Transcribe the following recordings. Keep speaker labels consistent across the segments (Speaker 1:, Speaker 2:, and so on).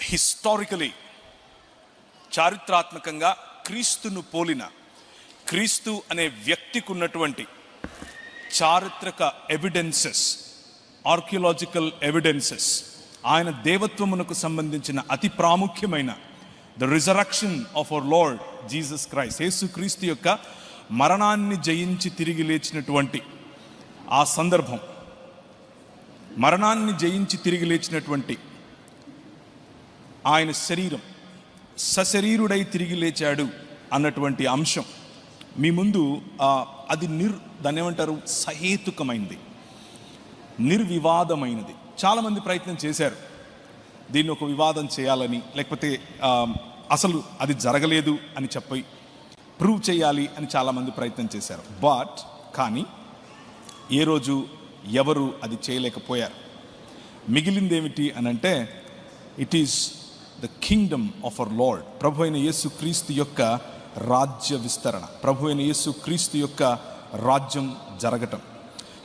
Speaker 1: Historically చారిత్రాత్మకంగా క్రీస్తును పోలిన క్రీస్తు అనే వ్యక్తికి ఉన్నటువంటి చారిత్రక ఎవిడెన్సెస్, ఆర్కియలాజికల్ ఎవిడెన్సెస్, ఆయన దేవత్వమునకు సంబంధించిన అతి ప్రాముఖ్యమైన the resurrection of our Lord Jesus Christ, Yesu Kristu యొక్క మరణాన్ని జయించి తిరిగి లేచినటువంటి ఆ సందర్భం, మరణాన్ని జయించి తిరిగి లేచినటువంటి ఆయన శరీరం సశరీరుడై తిరిగి లేచాడు అన్నటువంటి అంశం మీ ముందు అది దాన్ని ఏమంటారు, సహేతుకమైనది, నిర్వివాదమైనది. చాలామంది ప్రయత్నం చేశారు దీన్ని ఒక వివాదం చేయాలని, లేకపోతే అసలు అది జరగలేదు అని చెప్పి ప్రూవ్ చేయాలి అని చాలామంది ప్రయత్నం చేశారు. కానీ ఏ రోజు ఎవరు అది చేయలేకపోయారు. మిగిలిందేమిటి అని అంటే, it is the kingdom of our Lord, ప్రభు అయిన యేసు క్రీస్తు యొక్క రాజ్య విస్తరణ, ప్రభు అయిన యేసు క్రీస్తు యొక్క రాజ్యం జరగటం.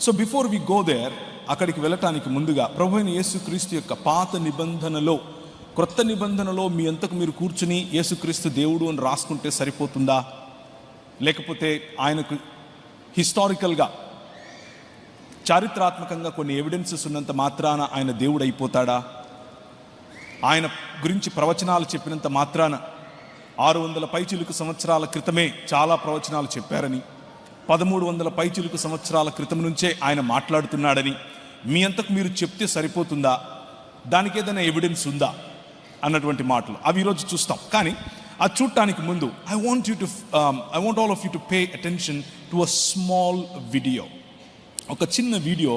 Speaker 1: So before we go there, అక్కడికి వెళ్ళటానికి ముందుగా ప్రభు అయిన యేసు క్రీస్తు యొక్క పాత నిబంధనలో, క్రొత్త నిబంధనలో మీ అంతకు మీరు కూర్చుని యేసుక్రీస్తు దేవుడు అని రాసుకుంటే సరిపోతుందా, లేకపోతే ఆయనకు హిస్టారికల్గా చారిత్రాత్మకంగా కొన్ని ఎవిడెన్సెస్ ఉన్నంత మాత్రాన ఆయన దేవుడు అయిపోతాడా? ఆయన గురించి ప్రవచనాలు చెప్పినంత మాత్రాన 600 పైచిలుకు సంవత్సరాల క్రితమే చాలా ప్రవచనాలు చెప్పారని, 1300 పైచిలుకు సంవత్సరాల క్రితం నుంచే ఆయన మాట్లాడుతున్నాడని మీ అంతకు మీరు చెప్తే సరిపోతుందా? దానికి ఏదైనా ఎవిడెన్స్ ఉందా అన్నటువంటి మాటలు అవి ఈరోజు చూస్తాం. కానీ అది చూడటానికి ముందు I want all of you to pay attention to a small video. ఒక చిన్న వీడియో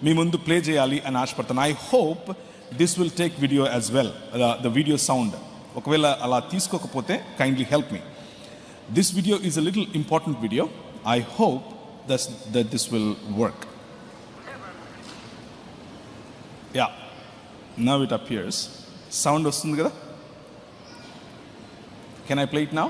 Speaker 1: మీ ముందు ప్లే చేయాలి అని ఆశపడతాను. I hope this will take video as well, the video sound. ఒకవేళ అలా తీసుకోకపోతే kindly help me. This video is a little important video. I hope that this will work. Yeah, now it appears. Sound వస్తుంది కదా? Can I play it now?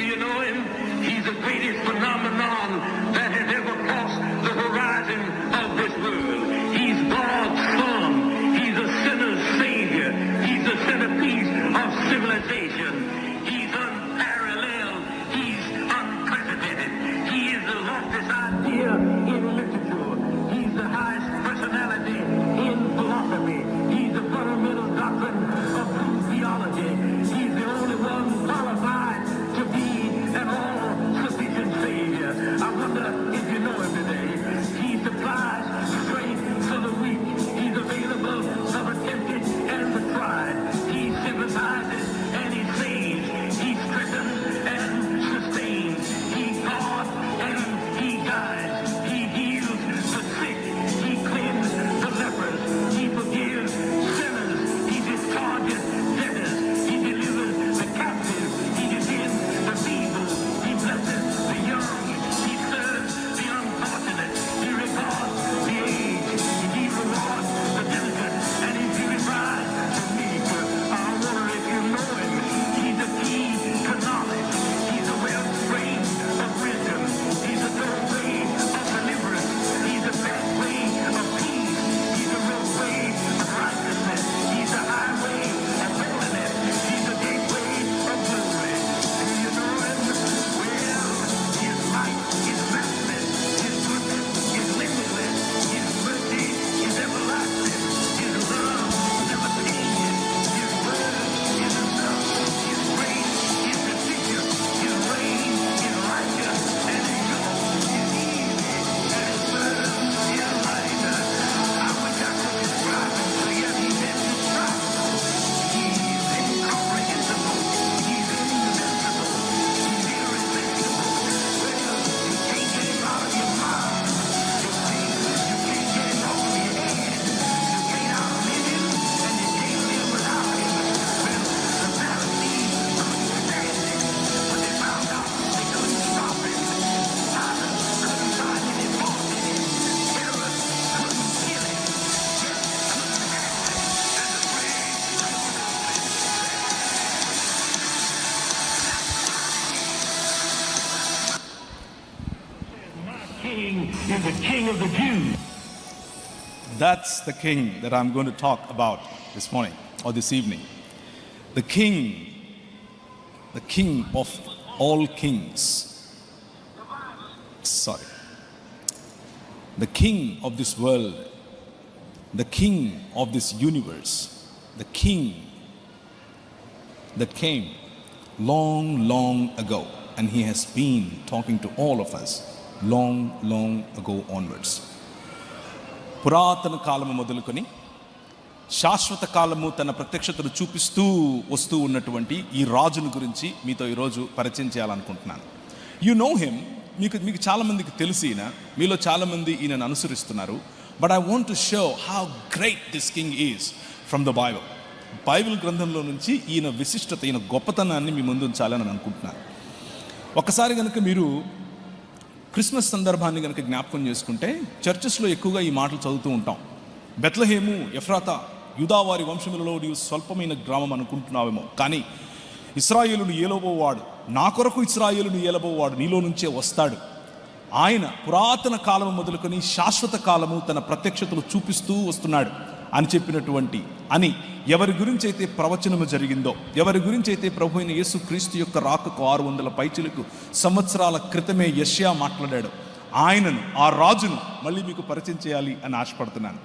Speaker 2: You know him? He's the greatest phenomenon that has ever crossed the horizon of this world. He's God's Son. He's a sinner's Savior. He's the centerpiece of civilization. He's unparalleled. He's unprecedented. He is the loftiest idea in literature. He's the highest personality in philosophy. He's the fundamental doctrine of true theology. He's the only one qualified to be an all-sufficient Savior. I wonder is the King of the Jews.
Speaker 1: That's the king that I'm going to talk about this morning or this evening. The king of all kings. Sorry. The king of this world, the king of this universe, the king that came long ago, and he has been talking to all of us long ago onwards. పురాతన కాలము మొదలుకొని శాశ్వత కాలము తన ప్రత్యక్షతను చూపిస్తూ వస్తూ ఉన్నటువంటి ఈ రాజును గురించి మీతో ఈరోజు పరిచయం చేయాలనుకుంటున్నాను. యు నో హిమ్, మీకు చాలామందికి తెలిసి ఈయన, మీలో చాలామంది ఈయనను అనుసరిస్తున్నారు. But I want to show how great this king is from the Bible గ్రంథంలో నుంచి ఈయన విశిష్టత, ఈయన గొప్పతనాన్ని మీ ముందు ఉంచాలని అనుకుంటున్నాను. ఒకసారి కనుక మీరు క్రిస్మస్ సందర్భాన్ని కనుక జ్ఞాపకం చేసుకుంటే చర్చెస్లో ఎక్కువగా ఈ మాటలు చదువుతూ ఉంటాం. బెత్లెహేము ఎఫ్రాతా యూదావారి వంశములలో నీవు స్వల్పమైన గ్రామం అనుకుంటున్నావేమో, కానీ ఇశ్రాయేలును ఏలబోవాడు, నా కొరకు ఇశ్రాయేలును ఏలబోవాడు నీలో నుంచే వస్తాడు. ఆయన పురాతన కాలము మొదలుకొని శాశ్వత కాలము తన ప్రత్యక్షతలు చూపిస్తూ వస్తున్నాడు అని చెప్పినటువంటి, అని ఎవరి గురించి అయితే ప్రవచనము జరిగిందో, ఎవరి గురించి అయితే ప్రభు అయిన యేసు క్రీస్తు యొక్క రాకకు 600 పైచిలకు సంవత్సరాల క్రితమే యెషయా మాట్లాడాడు, ఆయనను, ఆ రాజును మళ్ళీ మీకు పరిచయం చేయాలి అని ఆశపడుతున్నాను.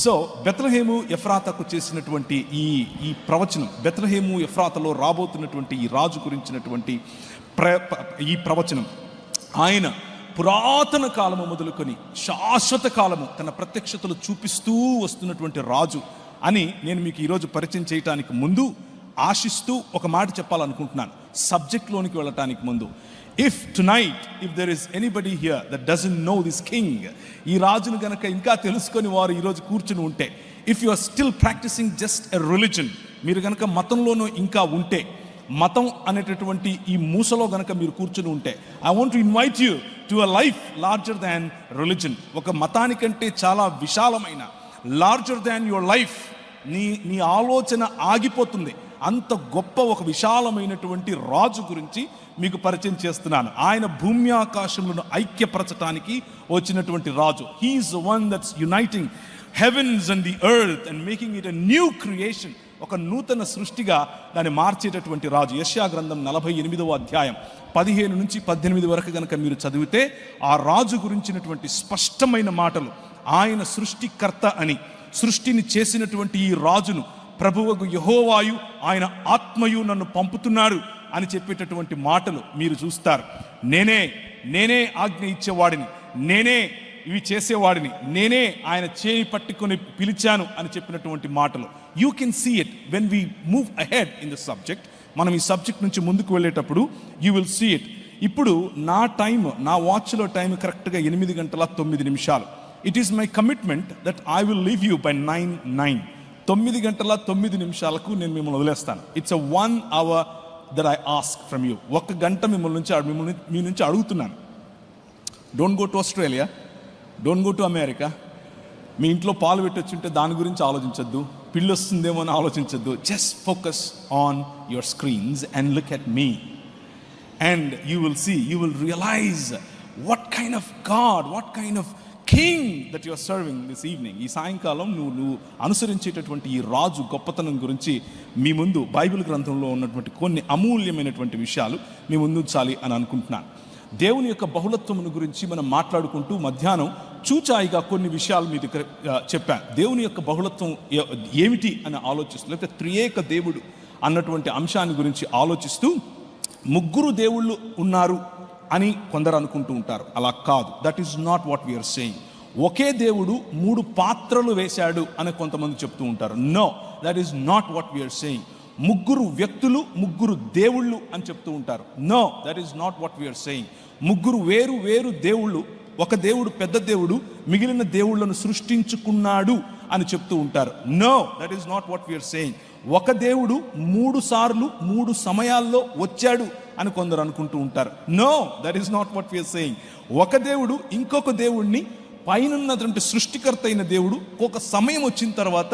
Speaker 1: సో బెత్లెహేము ఎఫ్రాతాకు చేసినటువంటి ఈ ప్రవచనం, బెత్లెహేము ఎఫ్రాతాలో రాబోతున్నటువంటి ఈ రాజు గురించినటువంటి ఈ ప్రవచనం, ఆయన పురాతన కాలము మొదలుకొని శాశ్వత కాలము తన ప్రత్యక్షతలు చూపిస్తూ వస్తున్నటువంటి రాజు అని నేను మీకు ఈరోజు పరిచయం చేయటానికి ముందు ఆశిస్తూ ఒక మాట చెప్పాలనుకుంటున్నాను. సబ్జెక్ట్లోనికి వెళ్ళటానికి ముందు, if there is anybody here that doesn't know this king, ఈ రాజును గనక ఇంకా తెలుసుకొని వారు ఈరోజు కూర్చుని ఉంటే, if you are still practicing just a religion, మీరు గనక మతంలోనూ ఇంకా ఉంటే, మతం అనేటటువంటి ఈ మూసలో గనక మీరు కూర్చుని ఉంటే, I want to invite you to a life larger than religion. ఒక మతానికంటే చాలా విశాలమైన, లార్జర్ దాన్ యువర్ లైఫ్, నీ ఆలోచన ఆగిపోతుంది, అంత గొప్ప ఒక విశాలమైనటువంటి రాజు గురించి మీకు పరిచయం చేస్తున్నాను. ఆయన భూమి ఆకాశములను ఐక్యపరచడానికి వచ్చినటువంటి రాజు. He is the one that's uniting heavens and the earth and making it a new creation, ఒక నూతన సృష్టిగా దాన్ని మార్చేటటువంటి రాజు. యెషయా గ్రంథం 48వ అధ్యాయం 15 నుంచి 18 వరకు కనుక మీరు చదివితే ఆ రాజు గురించినటువంటి స్పష్టమైన మాటలు, ఆయన సృష్టికర్త అని, సృష్టిని చేసినటువంటి ఈ రాజును ప్రభువగు యెహోవాయు ఆయన ఆత్మయు నన్ను పంపుతున్నాడు అని చెప్పేటటువంటి మాటలు మీరు చూస్తారు. నేనే ఆజ్ఞ ఇచ్చేవాడిని, నేనే ఇవి చేసేవాడిని, నేనే ఆయన చేయి పట్టుకొని పిలిచాను అని చెప్పినటువంటి మాటలు. You can see it when we move ahead in the subject. మనం ఈ సబ్జెక్ట్ నుంచి ముందుకు వెళ్ళేటప్పుడు యూ విల్ సీ ఇట్. ఇప్పుడు నా వాచ్లో టైం కరెక్ట్గా 8:09. It is my commitment that I will leave you by 9. 9:09 నేను మిమ్మల్ని వదిలేస్తాను. It's a 1 hour that I ask from you. 1 గంట మీ నుంచి అడుగుతున్నాను. Don't go to Australia, don't go to America. మీ ఇంట్లో పాలు పెట్టొచ్చుంటే దాని గురించి ఆలోచించద్దు, పిల్లి వస్తుందేమో అని ఆలోచించద్దు. Just focus on your screens and look at me and you will see, you will realize what kind of God, what kind of king that you are serving this evening. ఈ సాయంకాలం నువ్వు అనుసరించేటటువంటి ఈ రాజు గొప్పతనం గురించి మీ ముందు బైబిల్ గ్రంథంలో ఉన్నటువంటి కొన్ని అమూల్యమైనటువంటి విషయాలు మీ ముందు ఉంచాలి అని అనుకుంటున్నాను. దేవుని యొక్క బహుళత్వమును గురించి మనం మాట్లాడుకుంటూ మధ్యాహ్నం చూచాయిగా కొన్ని విషయాలు మీ దగ్గర చెప్పాను. దేవుని యొక్క బహుళత్వం ఏమిటి అని ఆలోచిస్తూ, లేకపోతే త్రియేక దేవుడు అన్నటువంటి అంశాన్ని గురించి ఆలోచిస్తూ, 3 దేవుళ్ళు ఉన్నారు అని కొందరు అనుకుంటూ ఉంటారు. అలా కాదు. That is not what we are saying. ఒకే దేవుడు 3 పాత్రలు వేశాడు అని కొంతమంది చెప్తూ ఉంటారు. No, that is not what we are saying. 3 వ్యక్తులు, 3 దేవుళ్ళు అని చెప్తూ ఉంటారు. No, that is not what we are saying. 3 వేరు దేవుళ్ళు, ఒక దేవుడు పెద్ద దేవుడు మిగిలిన దేవుళ్లను సృష్టించుకున్నాడు అని చెప్తూ ఉంటారు. No, that is not what we are saying. ఒక దేవుడు 3 సార్లు 3 సమయాల్లో వచ్చాడు అని కొందరు అనుకుంటూ ఉంటారు. No, that is not what we are saying. ఒక దేవుడు ఇంకొక దేవుడిని, పైనున్నటువంటి సృష్టికర్త అయిన దేవుడు ఒక సమయం వచ్చిన తర్వాత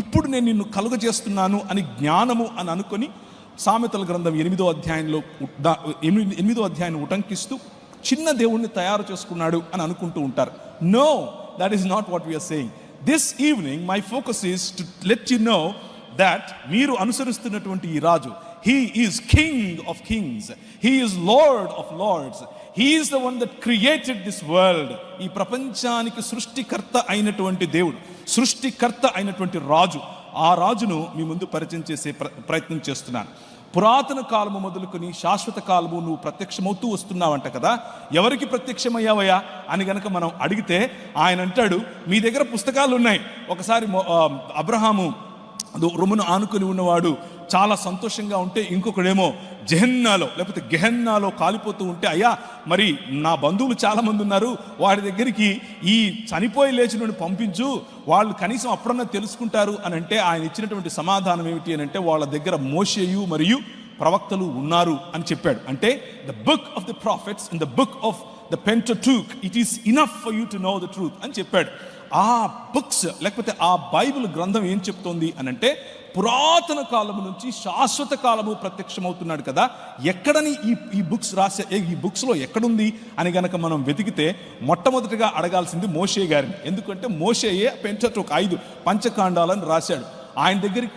Speaker 1: ఇప్పుడు నేను నిన్ను కలుగజేస్తున్నాను అని జ్ఞానము అని అనుకొని సామెతల గ్రంథం 8వ అధ్యాయంలో 8వ అధ్యాయాన్ని ఉటంకిస్తూ చిన్న దేవుణ్ణి తయారు చేసుకున్నాడు అని అనుకుంటూ ఉంటారు. No, that is not what we are saying. This evening my focus is to let you know that మీరు అనుసరిస్తున్నటువంటి ఈ రాజు, he is king of kings, he is lord of lords, he is the one that created this world. ఈ ప్రపంచానికి సృష్టికర్త అయినటువంటి దేవుడు, సృష్టికర్త అయినటువంటి రాజు, ఆ రాజును మీ ముందు పరిచయం చేసే ప్రయత్నం చేస్తున్నాను. పురాతన కాలము మొదలుకొని శాశ్వత కాలము నువ్వు ప్రత్యక్షమవుతూ వస్తున్నావంట కదా, ఎవరికి ప్రత్యక్షమయ్యావయ్యా అని గనక మనం అడిగితే ఆయన అంటాడు, మీ దగ్గర పుస్తకాలు ఉన్నాయి. ఒకసారి అబ్రహాము రొమ్మును ఆనుకొని ఉన్నవాడు చాలా సంతోషంగా ఉంటే, ఇంకొకడేమో జెహన్నాలో లేకపోతే గెహన్నాలో కాలిపోతూ ఉంటే, అయ్యా మరి నా బంధువులు చాలా మంది ఉన్నారు, వాడి దగ్గరికి ఈ చనిపోయి లేచిన పంపించు, వాళ్ళు కనీసం అప్పుడన్నా తెలుసుకుంటారు అని అంటే ఆయన ఇచ్చినటువంటి సమాధానం ఏమిటి అని అంటే, వాళ్ళ దగ్గర మోషేయు మరియు ప్రవక్తలు ఉన్నారు అని చెప్పాడు. అంటే the book of the prophets and the book of the Pentateuch, it is enough for you to know the truth అని చెప్పాడు. ఆ బుక్స్ లేకపోతే ఆ బైబిల్ గ్రంథం ఏం చెప్తోంది అని అంటే, పురాతన కాలము నుంచి శాశ్వత కాలము ప్రత్యక్షమవుతున్నాడు కదా, ఎక్కడని ఈ బుక్స్ రాసే, ఈ బుక్స్లో ఎక్కడుంది అని గనక మనం వెతికితే మొట్టమొదటిగా అడగాల్సింది మోషే గారిని. ఎందుకంటే మోషేయే పెంటటూక్ 5 పంచకాండాలను రాశాడు. ఆయన దగ్గరికి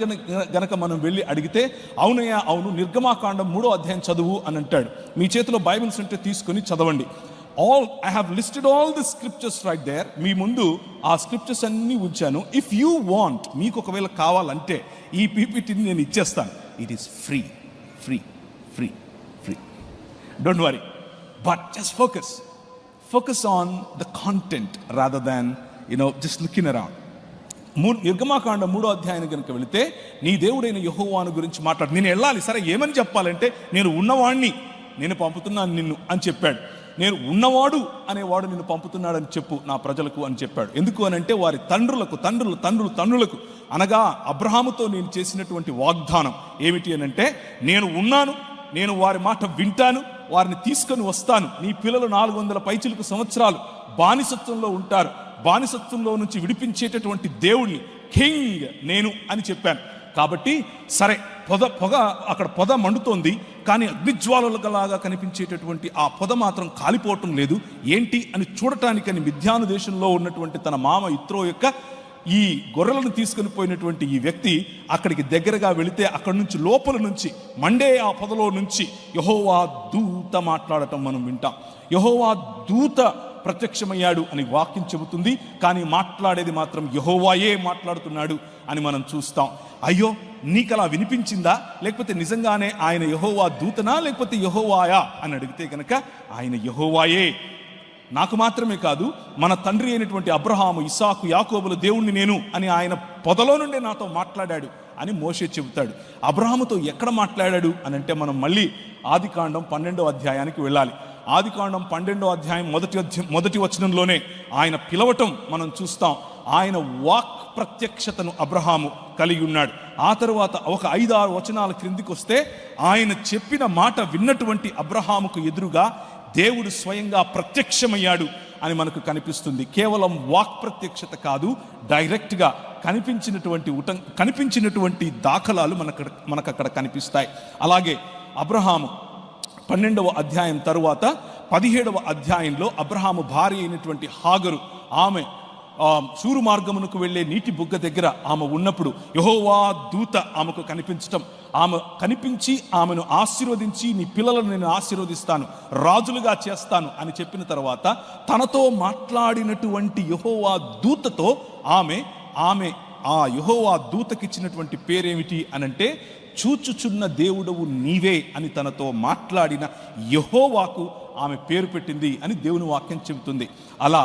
Speaker 1: గనక మనం వెళ్ళి అడిగితే, అవునయ్యా అవును, నిర్గమాకాండం 3వ అధ్యాయం చదువు అని అంటాడు. మీ చేతిలో బైబిల్స్ ఉంటే తీసుకొని చదవండి. I have listed all the scriptures right there. మీ ముందు ఆ స్క్రిప్చర్స్ అన్నీ ఉంచాను. ఇఫ్ యూ వాంట్, మీకు ఒకవేళ కావాలంటే ఈ పీపీటీని నేను ఇచ్చేస్తాను. It is free free free free, don't worry, but just focus on the content rather than just looking around. నిర్గమాకాండం 3వ అధ్యాయానికి కనుక వెళితే, నీ దేవుడైన యెహోవాను గురించి మాట్లాడు. నేను వెళ్ళాలి, సరే ఏమని చెప్పాలంటే, నేను ఉన్నవాడిని, నేను పంపుతున్నాను నిన్ను అని చెప్పాడు. నేను ఉన్నవాడు అనేవాడు నిన్ను పంపుతున్నాడని చెప్పు నా ప్రజలకు అని చెప్పాడు. ఎందుకు అని అంటే, వారి తండ్రులకు అనగా అబ్రహాముతో నేను చేసినటువంటి వాగ్దానం ఏమిటి అని అంటే, నేను ఉన్నాను, నేను వారి మాట వింటాను, వారిని తీసుకొని వస్తాను, నీ పిల్లలు 400 పైచిలుకు సంవత్సరాలు బానిసత్వంలో ఉంటారు, బానిసత్వంలో నుంచి విడిపించేటటువంటి దేవుణ్ణి, కింగ్ నేను అని చెప్పాను. కాబట్టి సరే, అక్కడ పొద మండుతోంది, కానీ అగ్నిజ్వాలలాగా కనిపించేటటువంటి ఆ పొద మాత్రం కాలిపోవటం లేదు. ఏంటి అని చూడటానికని మిద్యాను దేశంలో ఉన్నటువంటి తన మామ ఇత్రో యొక్క ఈ గొర్రెలను తీసుకొని పోయినటువంటి ఈ వ్యక్తి అక్కడికి దగ్గరగా వెళితే, అక్కడి నుంచి లోపల నుంచి మండే ఆ పొదలో నుంచి యెహోవా దూత మాట్లాడటం మనం వింటాం. యెహోవా దూత ప్రత్యక్షమయ్యాడు అని వాక్యం చెబుతుంది, కానీ మాట్లాడేది మాత్రం యెహోవాయే మాట్లాడుతున్నాడు అని మనం చూస్తాం. అయ్యో, నీకు అలా వినిపించిందా, లేకపోతే నిజంగానే ఆయన యెహోవా దూతనా లేకపోతే యెహోవాయా అని అడిగితే కనుక ఆయన యెహోవాయే. నాకు మాత్రమే కాదు, మన తండ్రి అయినటువంటి అబ్రహాము, ఇస్సాకు, యాకోబుల దేవుణ్ణి నేను అని ఆయన పొదలో నుండే నాతో మాట్లాడాడు అని మోషే చెబుతాడు. అబ్రహాముతో ఎక్కడ మాట్లాడాడు అని అంటే, మనం మళ్ళీ ఆదికాండం 12వ అధ్యాయానికి వెళ్ళాలి. ఆదికాండం 12వ అధ్యాయం మొదటి వచనంలోనే ఆయన పిలవటం మనం చూస్తాం. ఆయన వాక్ ప్రత్యక్షతను అబ్రహాము కలిగి ఉన్నాడు. ఆ తరువాత ఒక 5-6 వచనాల క్రిందికి వస్తే, ఆయన చెప్పిన మాట విన్నటువంటి అబ్రహాముకు ఎదురుగా దేవుడు స్వయంగా ప్రత్యక్షమయ్యాడు అని మనకు కనిపిస్తుంది. కేవలం వాక్ ప్రత్యక్షత కాదు, డైరెక్ట్గా కనిపించినటువంటి దాఖలాలు మనకు అక్కడ కనిపిస్తాయి. అలాగే అబ్రహాము 12వ అధ్యాయం తరువాత 17వ అధ్యాయంలో అబ్రహాము భార్య అయినటువంటి హాగరు, ఆమె సూరు మార్గమునకు వెళ్లే నీటి బుగ్గ దగ్గర ఆమె ఉన్నప్పుడు యెహోవా దూత ఆమెకు కనిపించటం, ఆమె కనిపించి ఆమెను ఆశీర్వదించి, నీ పిల్లలను నేను ఆశీర్వదిస్తాను, రాజులుగా చేస్తాను అని చెప్పిన తర్వాత, తనతో మాట్లాడినటువంటి యెహోవా దూతతో ఆమె ఆ యెహోవా దూతకిచ్చినటువంటి పేరేమిటి అనంటే, చూచుచున్న దేవుడవు నీవే అని తనతో మాట్లాడిన యెహోవాకు ఆమె పేరు పెట్టింది అని దేవుని వాక్యం చెబుతుంది. అలా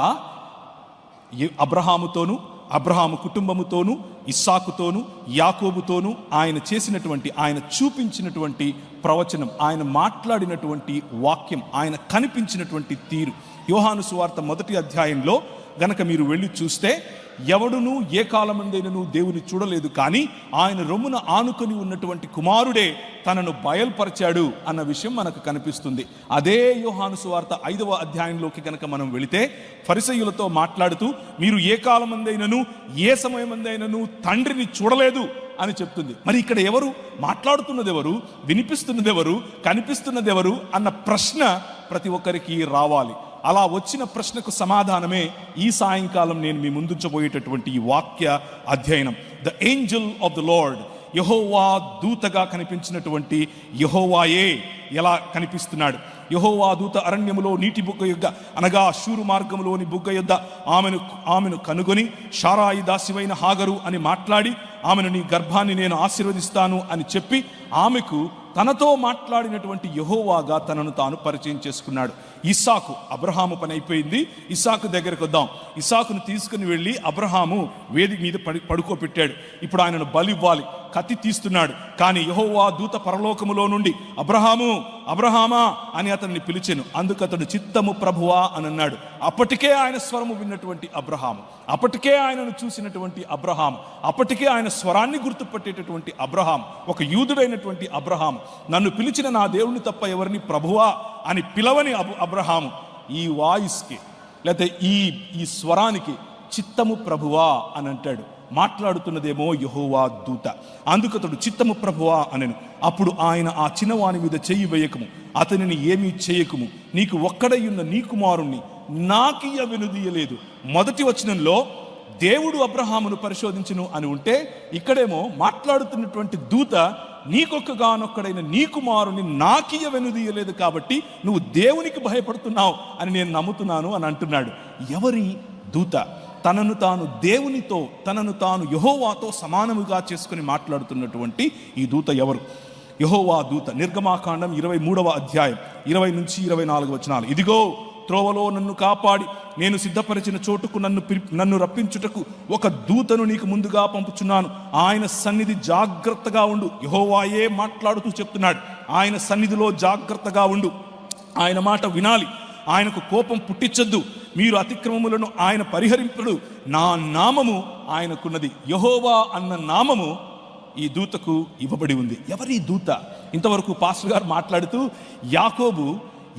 Speaker 1: అబ్రహాముతోను, అబ్రహాము కుటుంబముతోను, ఇస్సాకుతోను, యాకోబుతోను ఆయన చూపించినటువంటి ప్రవచనం, ఆయన మాట్లాడినటువంటి వాక్యం, ఆయన కనిపించినటువంటి తీరు. యోహాను సువార్త 1వ అధ్యాయంలో గనక మీరు వెళ్ళి చూస్తే, ఎవడును ఏ కాలమందైనను దేవుని చూడలేదు, కానీ ఆయన రొమ్మున ఆనుకొని ఉన్నటువంటి కుమారుడే తనను బయల్పరిచాడు అన్న విషయం మనకు కనిపిస్తుంది. అదే యోహాను సువార్త 5వ అధ్యాయంలోకి కనుక మనం వెళితే, ఫరిసయ్యులతో మాట్లాడుతూ, మీరు ఏ కాలమందైనను ఏ సమయమందైనను తండ్రిని చూడలేదు అని చెప్తుంది. మరి ఇక్కడ ఎవరు మాట్లాడుతున్నది, ఎవరు వినిపిస్తున్నది, ఎవరు కనిపిస్తున్నది ఎవరు అన్న ప్రశ్న ప్రతి ఒక్కరికి రావాలి. అలా వచ్చిన ప్రశ్నకు సమాధానమే ఈ సాయంకాలం నేను మీ ముందుంచబోయేటటువంటి ఈ వాక్య అధ్యయనం. The angel of the Lord, Yehova దూతగా కనిపించినటువంటి యెహోవాయే ఎలా కనిపిస్తున్నాడు? యెహోవా దూత అరణ్యములో నీటి బుగ్గ యొద్ద, అనగా అష్షూరు మార్గములోని బుగ్గ యొద్ద ఆమెను కనుగొని, షారాయి దాసివైన హాగరు అని మాట్లాడి, ఆమెను నీ గర్భాన్ని నేను ఆశీర్వదిస్తాను అని చెప్పి ఆమెకు తనతో మాట్లాడినటువంటి యెహోవాగా తనను తాను పరిచయం చేసుకున్నాడు. ఇస్సాకు, అబ్రహాము పని అయిపోయింది, ఇస్సాకు దగ్గరకు వద్దాం. ఇస్సాకును తీసుకుని వెళ్ళి అబ్రహాము వేదిక మీద పడుకోబెట్టాడు. ఇప్పుడు ఆయనను బలి ఇవ్వాలి, కత్తి తీస్తున్నాడు. కానీ యెహోవా దూత పరలోకములో నుండి అబ్రహాము, అబ్రహామా అని అతన్ని పిలిచెను. అందుకు అతడు చిత్తము ప్రభువా అని అన్నాడు. అప్పటికే ఆయన స్వరము విన్నటువంటి అబ్రహాము, అప్పటికే ఆయనను చూసినటువంటి అబ్రహాము, అప్పటికే ఆయన స్వరాన్ని గుర్తుపట్టేటటువంటి అబ్రహాము, ఒక యూదుడైనటువంటి అబ్రహాము, నన్ను పిలిచిన నా దేవుని తప్ప ఎవరిని ప్రభువా అని పిలవని అబ్రహాము ఈ వాయిస్కి లేకపోతే ఈ స్వరానికి చిత్తము ప్రభువా అని అంటాడు. మాట్లాడుతున్నదేమో యెహోవా దూత. అందుకు అతడు చిత్తము ప్రభువా అనెను. అప్పుడు ఆయన, ఆ చిన్నవాని మీద చెయ్యి వేయకము, అతనిని ఏమీ చేయకము, నీకు ఒక్కడయ్యున్న నీ కుమారుణ్ణి నాకియ్య వెనుదీయలేదు. మొదటి వచనంలో దేవుడు అబ్రహామును పరిశోధించును అని ఉంటే, ఇక్కడేమో మాట్లాడుతున్నటువంటి దూత నీకొక్కగానొక్కడైన నీ కుమారుని నాకియ్య వెనుదీయలేదు కాబట్టి నువ్వు దేవునికి భయపడుతున్నావు అని నేను నమ్ముతున్నాను అని అంటున్నాడు. ఎవరి దూత? తనను తాను దేవునితో, తనను తాను యెహోవాతో సమానముగా చేసుకుని మాట్లాడుతున్నటువంటి ఈ దూత ఎవరు? యెహోవా దూత. నిర్గమాకాండం 23వ అధ్యాయం 20 నుంచి 24 వచనాలు. ఇదిగో త్రోవలో నన్ను కాపాడి నేను సిద్ధపరిచిన చోటుకు నన్ను రప్పించుటకు ఒక దూతను నీకు ముందుగా పంపుచున్నాను. ఆయన సన్నిధి జాగ్రత్తగా ఉండు. యెహోవాయే మాట్లాడుతూ చెప్తున్నాడు. ఆయన సన్నిధిలో జాగ్రత్తగా ఉండు, ఆయన మాట వినాలి, ఆయనకు కోపం పుట్టించొద్దు, మీరు అతిక్రమములను ఆయన పరిహరింపుడు, నా నామము ఆయనకున్నది. యెహోవా అన్న నామము ఈ దూతకు ఇవ్వబడి ఉంది. ఎవరి దూత? ఇంతవరకు పాస్టర్ గారు మాట్లాడుతూ యాకోబు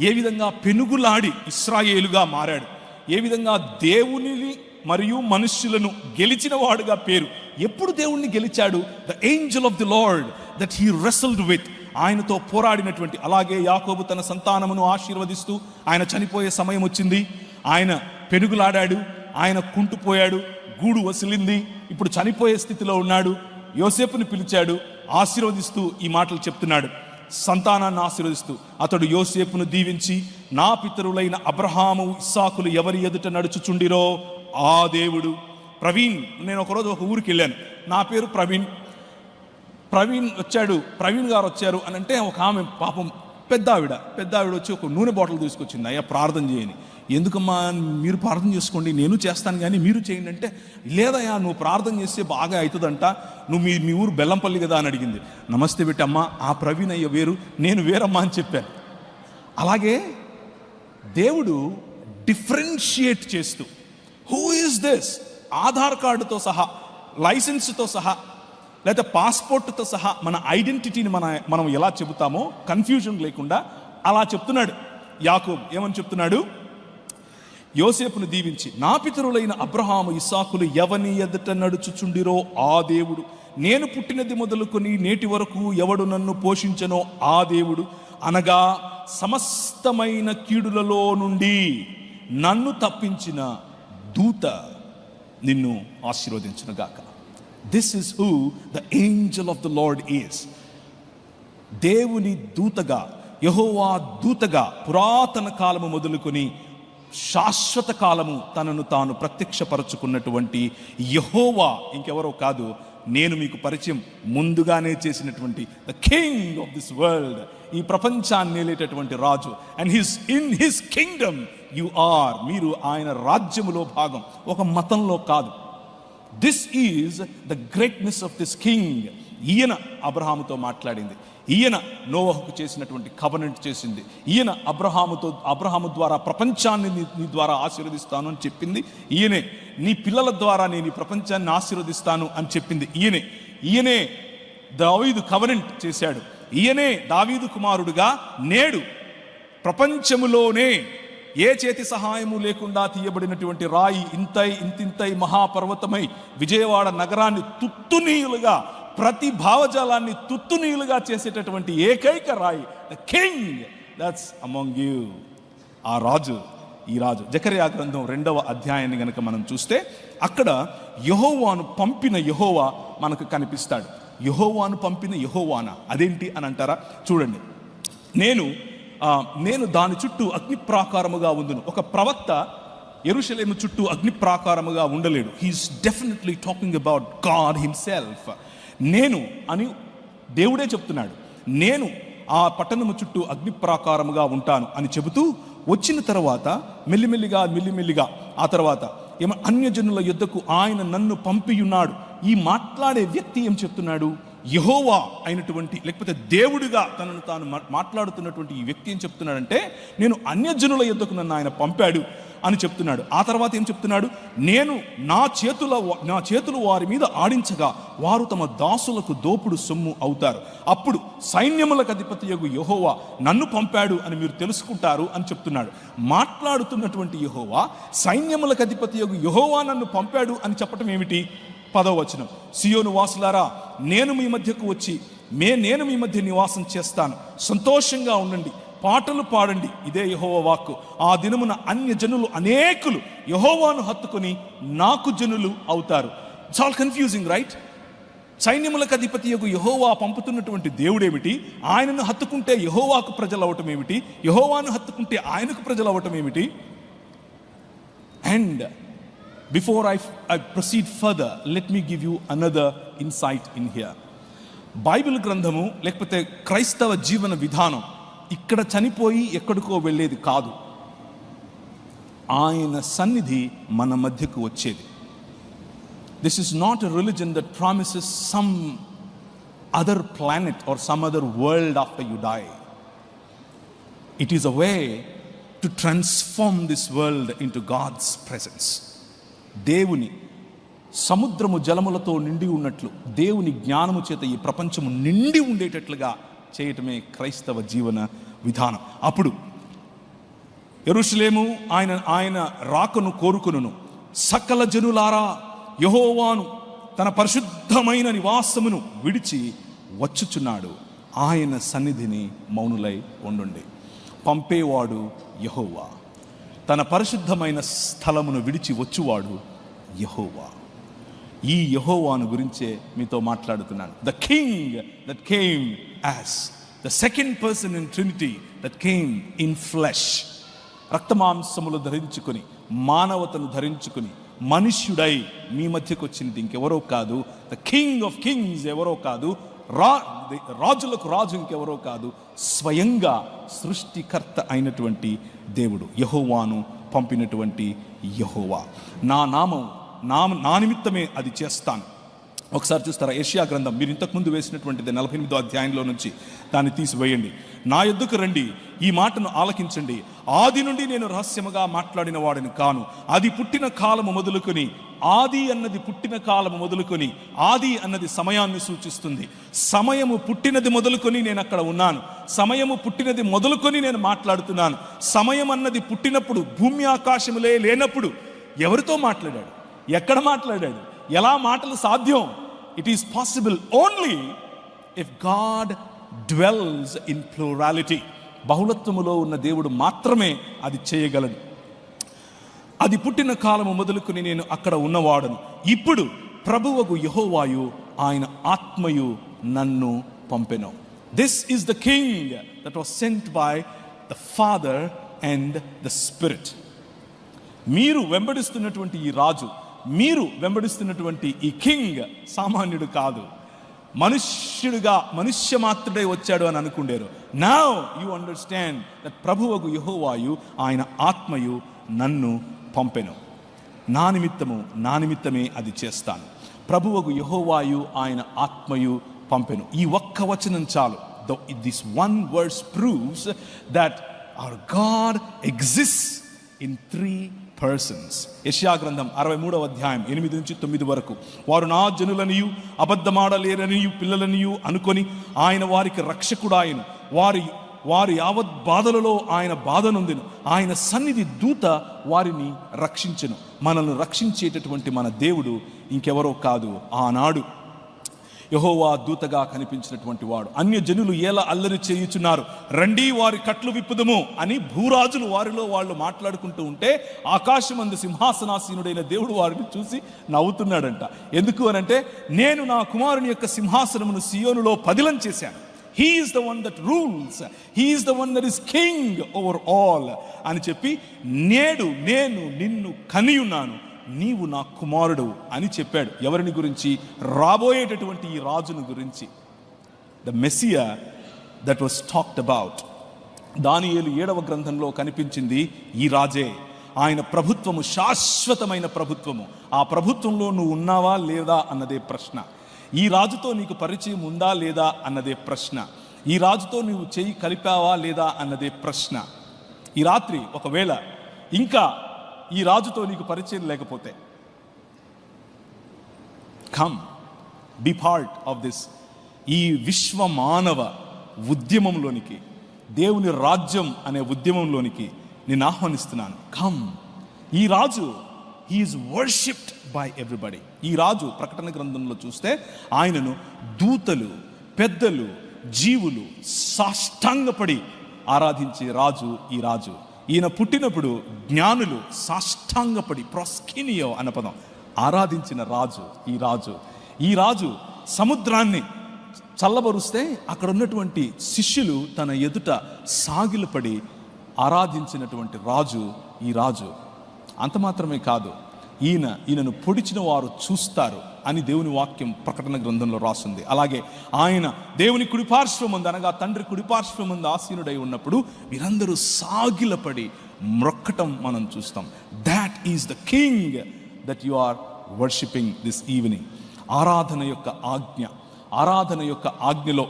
Speaker 1: ఏ విధంగా పెనుగులాడి ఇశ్రాయేలుగా మారాడు, ఏ విధంగా దేవునిని మరియు మనుష్యులను గెలిచిన వాడుగా పేరు. ఎప్పుడు దేవుణ్ణి గెలిచాడు? The angel of the lord that he wrestled with, ఆయనతో పోరాడినటువంటి. అలాగే యాకోబు తన సంతానమును ఆశీర్వదిస్తూ, ఆయన చనిపోయే సమయం వచ్చింది, ఆయన పెనుగులాడాడు, ఆయన కుంటుపోయాడు, గూడు వసిలింది, ఇప్పుడు చనిపోయే స్థితిలో ఉన్నాడు. యోసేపుని పిలిచాడు, ఆశీర్వదిస్తూ ఈ మాటలు చెప్తున్నాడు. సంతానాన్ని ఆశీర్వదిస్తూ అతడు యోసేపును దీవించి, నా పితరులైన అబ్రహాము ఇస్సాకులు ఎవరి ఎదుట నడుచుచుండిరో ఆ దేవుడు. ప్రవీణ్, నేను ఒకరోజు ఒక ఊరికి వెళ్ళాను, నా పేరు ప్రవీణ్ వచ్చాడు, ప్రవీణ్ గారు వచ్చారు అని అంటే, ఒక ఆమె పాపం పెద్ద ఆవిడ వచ్చి ఒక నూనె బాటిల్ తీసుకొచ్చింది. అయ్యా ప్రార్థన చేయని. ఎందుకమ్మా, మీరు ప్రార్థన చేసుకోండి, నేను చేస్తాను కానీ మీరు చేయండి అంటే, లేదయ్యా నువ్వు ప్రార్థన చేస్తే బాగా అవుతుందంట, నువ్వు మీ ఊరు బెల్లంపల్లి కదా అని అడిగింది. నమస్తే బిట్టమ్మా, ఆ ప్రవీణ్ అయ్య వేరు, నేను వేరమ్మా అని చెప్పాను. అలాగే దేవుడు డిఫరెన్షియేట్ చేస్తూ, హూ ఈజ్ దిస్, ఆధార్ కార్డుతో సహా, లైసెన్స్తో సహా, లేకపోతే పాస్పోర్ట్తో సహా మన ఐడెంటిటీని మనం ఎలా చెబుతామో కన్ఫ్యూజన్ లేకుండా అలా చెప్తున్నాడు యాకోబు. ఏమని చెప్తున్నాడు? యోసేపును దీవించి, నా పితరులైన అబ్రహాము ఇస్సాకులు ఎవని ఎదుట నడుచుచుండిరో ఆ దేవుడు, నేను పుట్టినది మొదలుకొని నేటి వరకు ఎవడు నన్ను పోషించనో ఆ దేవుడు, అనగా సమస్తమైన కీడులలో నుండి నన్ను తప్పించిన దూత నిన్ను ఆశీర్వదించునుగాక. This is who the angel of the lord is. దేవుని దూతగా, యెహోవా దూతగా పురాతన కాలము మొదలుకొని శాశ్వత కాలము తనను తాను ప్రత్యక్షపరచుకున్నటువంటి యెహోవా ఇంకెవరో కాదు, నేను మీకు పరిచయం ముందుగానే చేసినటువంటి the king of this world, ఈ ప్రపంచాన్ని నేలేటటువంటి రాజు. And in his kingdom you are, మీరు ఆయన రాజ్యములో భాగం, ఒక మతంలో కాదు. This is the greatness of this king. ఈయన అబ్రహాముతో మాట్లాడింది, ఈయన నోవహుకు చేసినటువంటి కవెనెంట్ చేసింది, ఈయన అబ్రహాము ద్వారా ప్రపంచాన్ని నీ ద్వారా ఆశీర్వదిస్తాను అని చెప్పింది ఈయనే, నీ పిల్లల ద్వారా నేను ఈ ప్రపంచాన్ని ఆశీర్వదిస్తాను అని చెప్పింది ఈయనే దావీదు కవెనెంట్ చేశాడు. ఈయనే దావీదు కుమారుడుగా నేడు ప్రపంచములోనే ఏ చేతి సహాయము లేకుండా తీయబడినటువంటి రాయి ఇంతింతై మహాపర్వతమై విజయవాడ నగరాన్ని తుత్తునీయులుగా, ప్రతి భావజాలాన్ని తుత్తునీయులుగా చేసేటటువంటి ఏకైక రాయి, the king that's among you. ఆ రాజు ఈ రాజు. జకర్యా గ్రంథం 2వ అధ్యాయాన్ని గనక మనం చూస్తే అక్కడ యెహోవాను పంపిన యెహోవా మనకు కనిపిస్తాడు. యెహోవాను పంపిన యెహోవానా, అదేంటి అని అంటారా? చూడండి, నేను దాని చుట్టూ అగ్ని ప్రాకారముగా ఉందును. ఒక ప్రవక్త యెరూషలేము చుట్టూ అగ్ని ప్రాకారముగా ఉండలేడు. He is definitely talking about God himself. నేను అని దేవుడే చెప్తున్నాడు, నేను ఆ పట్టణము చుట్టూ అగ్ని ప్రాకారముగా ఉంటాను అని చెబుతూ వచ్చిన తర్వాత మెల్లిమెల్లిగా ఆ తర్వాత అన్యజనుల యుద్ధకు ఆయన నన్ను పంపియున్నాడు. ఈ మాట్లాడే వ్యక్తి ఏం చెప్తున్నాడు? యెహోవా అయినటువంటి, లేకపోతే దేవుడిగా తనను తాను మాట్లాడుతున్నటువంటి ఈ వ్యక్తి ఏం చెప్తున్నాడంటే, నేను అన్యజనుల యుద్ధకు నన్ను ఆయన పంపాడు అని చెప్తున్నాడు. ఆ తర్వాత ఏం చెప్తున్నాడు? నేను నా చేతులు వారి మీద ఆడించగా వారు తమ దాసులకు దోపుడు సొమ్ము అవుతారు. అప్పుడు సైన్యములకు అధిపతియగు యెహోవా నన్ను పంపాడు అని మీరు తెలుసుకుంటారు అని చెప్తున్నాడు. మాట్లాడుతున్నటువంటి యెహోవా సైన్యములకు అధిపతియగు యెహోవా నన్ను పంపాడు అని చెప్పటం ఏమిటి? 10వ వచనం, సియోను వాసులారా, నేను మీ మధ్యకు వచ్చి నేను మీ మధ్య నివాసం చేస్తాను. సంతోషంగా ఉండండి, పాటలు పాడండి, ఇదే యెహోవా వాక్కు. ఆ దినమున అన్య జనులు అనేకులు యెహోవాను హత్తుకొని నాకు జనులు అవుతారు. It's all confusing, right? సైన్యములకు అధిపతియగు యెహోవా పంపుతున్నటువంటి దేవుడేమిటి? ఆయనను హత్తుకుంటే యెహోవాకు ప్రజలు అవటం ఏమిటి? యెహోవాను హత్తుకుంటే ఆయనకు ప్రజలు అవటం ఏమిటి? And before I proceed further, let me give you another insight in here. Bible గ్రంథము లేకపోతే క్రైస్తవ జీవన విధానం ఇక్కడ చనిపోయి ఎక్కడికో వెళ్ళేది కాదు. ఆయన సన్నిధి మన మధ్యకు వచ్చేది. This is not a religion that promises some other planet or some other world after you die. It is a way to transform this world into God's presence. దేవుని సముద్రము జలములతో నిండి ఉన్నట్లు దేవుని జ్ఞానము చేత ఈ ప్రపంచము నిండి ఉండేటట్లుగా చేయటమే క్రైస్తవ జీవన విధానం. అప్పుడు యెరూషలేము ఆయన రాకను కోరుకును. సకల జనులారా, యెహోవాను తన పరిశుద్ధమైన నివాసమును విడిచి వచ్చుచున్నాడు. ఆయన సన్నిధిని మౌనులై ఉండుండి. పంపేవాడు యెహోవా, తన పరిశుద్ధమైన స్థలమును విడిచి వచ్చువాడు యెహోవా. ఈ యెహోవాను గురించే మీతో మాట్లాడుతున్నాను. The king that came as the second person in Trinity that came in flesh. రక్తమాంసములు ధరించుకొని, మానవతను ధరించుకొని, మనుష్యుడై మీ మధ్యకు వచ్చినది ఇంకెవరో కాదు. ద కింగ్ ఆఫ్ కింగ్స్ ఎవరో కాదు, రాజులకు రాజు ఇంకెవరో కాదు, స్వయంగా సృష్టికర్త అయినటువంటి దేవుడు, యెహోవాను పంపినటువంటి యెహోవా. నా నిమిత్తమే అది చేస్తాను. ఒకసారి చూస్తారా యెషయా గ్రంథం, మీరు ఇంతకుముందు వేసినటువంటిది 48వ అధ్యాయంలో నుంచి దాన్ని తీసివేయండి. నా యొద్దకు రండి, ఈ మాటను ఆలకించండి. ఆది నుండి నేను రహస్యముగా మాట్లాడిన వాడిని కాను. అది పుట్టిన కాలము మొదలుకొని, ఆది అన్నది పుట్టిన కాలము మొదలుకొని, ఆది అన్నది సమయాన్ని సూచిస్తుంది. సమయము పుట్టినది మొదలుకొని నేను అక్కడ ఉన్నాను. సమయము పుట్టినది మొదలుకొని నేను మాట్లాడుతున్నాను. సమయం అన్నది పుట్టినప్పుడు, భూమి ఆకాశములే లేనప్పుడు ఎవరితో మాట్లాడాడు? ఎక్కడ మాట్లాడాడు? ఎలా మాటలు సాధ్యం? It is possible only if God dwells in plurality. బహుళత్వములో ఉన్న దేవుడు మాత్రమే అది చేయగలడు. అది పుట్టిన కాలము మొదలుకొని నేను అక్కడ ఉన్నవాడను. ఇప్పుడు ప్రభువగు యెహోవాయు ఆయన ఆత్మయు నన్ను పంపెను. This is the king that was sent by the father and the spirit. మీరు వెంబడిస్తున్నటువంటి ఈ రాజు, మీరు వెంబడిస్తున్నటువంటి ఈ కింగ్ సామాన్యుడు కాదు. మనుష్యుడిగా, మనుష్య మాత్రుడే వచ్చాడు అని అనుకుండారు. నౌ యు అండర్స్టాండ్ దట్ ప్రభువగు యెహోవాయు ఆయన ఆత్మయు నన్ను పంపెను. నా నిమిత్తమే అది చేస్తాను. ప్రభువగు యెహోవాయు ఆయన ఆత్మయు పంపెను. ఈ ఒక్క వచనం చాలు. This one verse proves that our God exists in 3 persons. యెషయా గ్రంథం 63వ అధ్యాయం 8 నుంచి 9 వరకు. వారు నా జనులనియు అబద్ధమాడలేరనియు పిల్లలనియు అనుకొని ఆయన వారికి రక్షకుడాయను. వారి యావత్ బాధలలో ఆయన బాధ నొందెను. ఆయన సన్నిధి దూత వారిని రక్షించెను. మనల్ని రక్షించేటటువంటి మన దేవుడు ఇంకెవరో కాదు. ఆనాడు యెహోవా దూతగా కనిపించినటువంటి వాడు. అన్యజనులు ఎలా అల్లరి చేయుచున్నారు, రండి వారి కట్లు విప్పుదుము అని భూరాజులు వారిలో వాళ్ళు మాట్లాడుకుంటూ ఉంటే ఆకాశమందు సింహాసనాసీనుడైన దేవుడు వారిని చూసి నవ్వుతున్నాడంట. ఎందుకు అనంటే, నేను నా కుమారుని యొక్క సింహాసనమును సియోనులో పదిలం చేశాను. He is the one that rules. He is the one that is king over all అని చెప్పి, నేడు నేను నిన్ను కనియున్నాను, నీవు నా కుమారుడు అని చెప్పాడు. ఎవరిని గురించి? రాబోయేటటువంటి ఈ రాజును గురించి. The Messiah that was talked about. దానియేలు 7వ గ్రంథంలో కనిపించింది ఈ రాజే. ఆయన ప్రభుత్వము శాశ్వతమైన ప్రభుత్వము. ఆ ప్రభుత్వంలో నువ్వు ఉన్నావా లేదా అన్నదే ప్రశ్న. ఈ రాజుతో నీకు పరిచయం ఉందా లేదా అన్నదే ప్రశ్న. ఈ రాజుతో నువ్వు చెయ్యి కలిపావా లేదా అన్నదే ప్రశ్న. ఈ రాత్రి ఒకవేళ ఇంకా ఈ రాజుతో నీకు పరిచయం లేకపోతే, come be part of this, ఈ విశ్వ మానవ ఉద్యమంలోనికి, దేవుని రాజ్యం అనే ఉద్యమంలోనికి నేను ఆహ్వానిస్తున్నాను. కమ్. ఈ రాజు ఈజ్ వర్షిప్డ్ బై ఎవ్రీబడి. ఈ రాజు ప్రకటన గ్రంథంలో చూస్తే ఆయనను దూతలు, పెద్దలు, జీవులు సాష్టాంగపడి ఆరాధించే రాజు ఈ రాజు. ఈయన పుట్టినప్పుడు జ్ఞానులు సాష్టాంగపడి, ప్రాస్కినియో అన్న పదం, ఆరాధించిన రాజు ఈ రాజు. ఈ రాజు సముద్రాన్ని చల్లబరుస్తే అక్కడ ఉన్నటువంటి శిష్యులు తన ఎదుట సాగిలపడి ఆరాధించినటువంటి రాజు ఈ రాజు. అంత మాత్రమే కాదు, ఈయనను పొడిచిన వారు చూస్తారు అని దేవుని వాక్యం ప్రకటన గ్రంథంలో రాస్తుంది. అలాగే ఆయన దేవుని కుడిపార్శ్వముందు, అనగా తండ్రి కుడిపార్శ్వముందు ఆసీనుడై ఉన్నప్పుడు వీరందరూ సాగిలపడి మ్రొక్కటం మనం చూస్తాం. That is the king that you are worshipping this evening. ఆరాధన యొక్క ఆజ్ఞ, ఆరాధన యొక్క ఆజ్ఞలో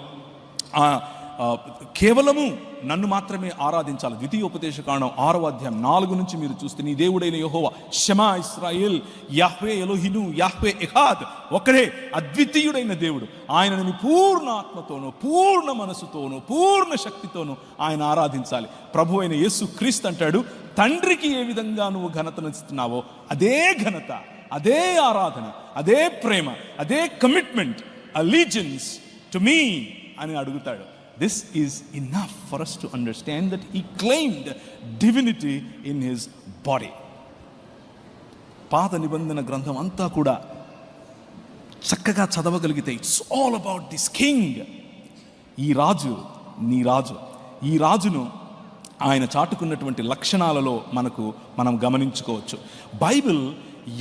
Speaker 1: కేవలము నన్ను మాత్రమే ఆరాధించాలి. ద్వితీయోపదేశకాండం 6వ అధ్యాయం 4 నుంచి మీరు చూస్తే, నీ దేవుడైన యెహోవా, షమా ఇశ్రాయేల్, యాహ్వే ఎలోహిను, యాహ్వే ఎహాద్, ఒకడే అద్వితీయుడైన దేవుడు. ఆయనను నీ పూర్ణ ఆత్మతోనూ, పూర్ణ మనసుతోనూ, పూర్ణ శక్తితోనూ ఆయన ఆరాధించాలి. ప్రభు అయిన యేసు క్రీస్తు అంటాడు, తండ్రికి ఏ విధంగా నువ్వు ఘనతనిస్తున్నావో అదే ఘనత, అదే ఆరాధన, అదే ప్రేమ, అదే కమిట్మెంట్, అలీజియన్స్ టు మీ అని అడుగుతాడు. This is enough for us to understand that he claimed divinity in his body. పాత నిబంధన గ్రంథం అంతా కూడా చక్కగా చదవగలిగితే it's all about this king. ఈ రాజు నీ రాజు. ఈ రాజును ఆయన చాటుకున్నటువంటి లక్షణాలలో మనం గమనించుకోవచ్చు. బైబిల్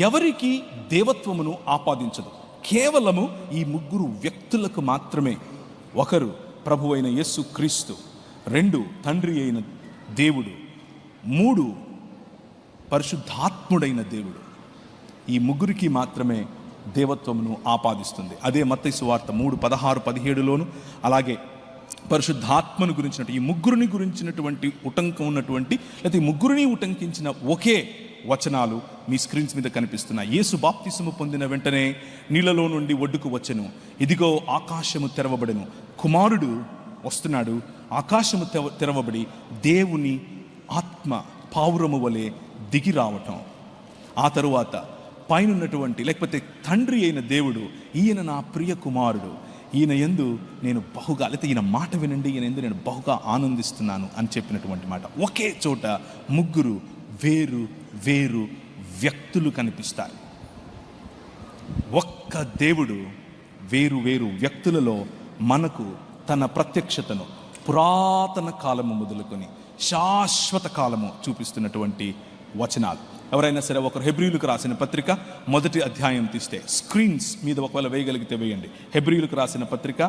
Speaker 1: ఎవరికి దేవత్వమును ఆపాదించదు. కేవలము ఈ 3 వ్యక్తులకు మాత్రమే. ఒకరు ప్రభు అయిన యేసు క్రీస్తు, 2 తండ్రి అయిన దేవుడు, 3 పరిశుద్ధాత్ముడైన దేవుడు. ఈ 3కి మాత్రమే దేవత్వమును ఆపాదిస్తుంది. అదే మత్తయి సువార్త 3:16-17లోను, అలాగే పరిశుద్ధాత్మను గురించినట్టు ఈ 3 గురించినటువంటి ఉటంకం ఉన్నటువంటి, లేకపోతే ఈ 3 ఉటంకించిన ఒకే వచనాలు మీ స్క్రీన్స్ మీద కనిపిస్తున్నాయి. యేసు బాప్తిసము పొందిన వెంటనే నీళ్ళలో నుండి ఒడ్డుకు వచ్చెను, ఇదిగో ఆకాశము తెరవబడెను, కుమారుడు వస్తున్నాడు, ఆకాశము తెరవబడి దేవుని ఆత్మ పావురము వలె దిగి రావటం. ఆ తరువాత పైనున్నటువంటి, లేకపోతే తండ్రి అయిన దేవుడు, ఈయన నా ప్రియ కుమారుడు, ఈయన యందు నేను బహుగా, లేకపోతే ఈయన మాట వినండి, ఈయన యందు నేను బహుగా ఆనందిస్తున్నాను అని చెప్పినటువంటి మాట. ఒకే చోట 3 వేరు వేరు వ్యక్తులు కనిపిస్తారు. ఒక్క దేవుడు వేరు వేరు వ్యక్తులలో మనకు తన ప్రత్యక్షతను పురాతన కాలము మొదలుకొని శాశ్వత కాలము చూపిస్తున్నటువంటి వచనాలు. ఎవరైనా సరే ఒకరు హెబ్రీయులకు రాసిన పత్రిక 1వ అధ్యాయం తీస్తే, స్క్రీన్స్ మీద ఒకవేళ వేయగలిగితే వేయండి. హెబ్రీయులకు రాసిన పత్రిక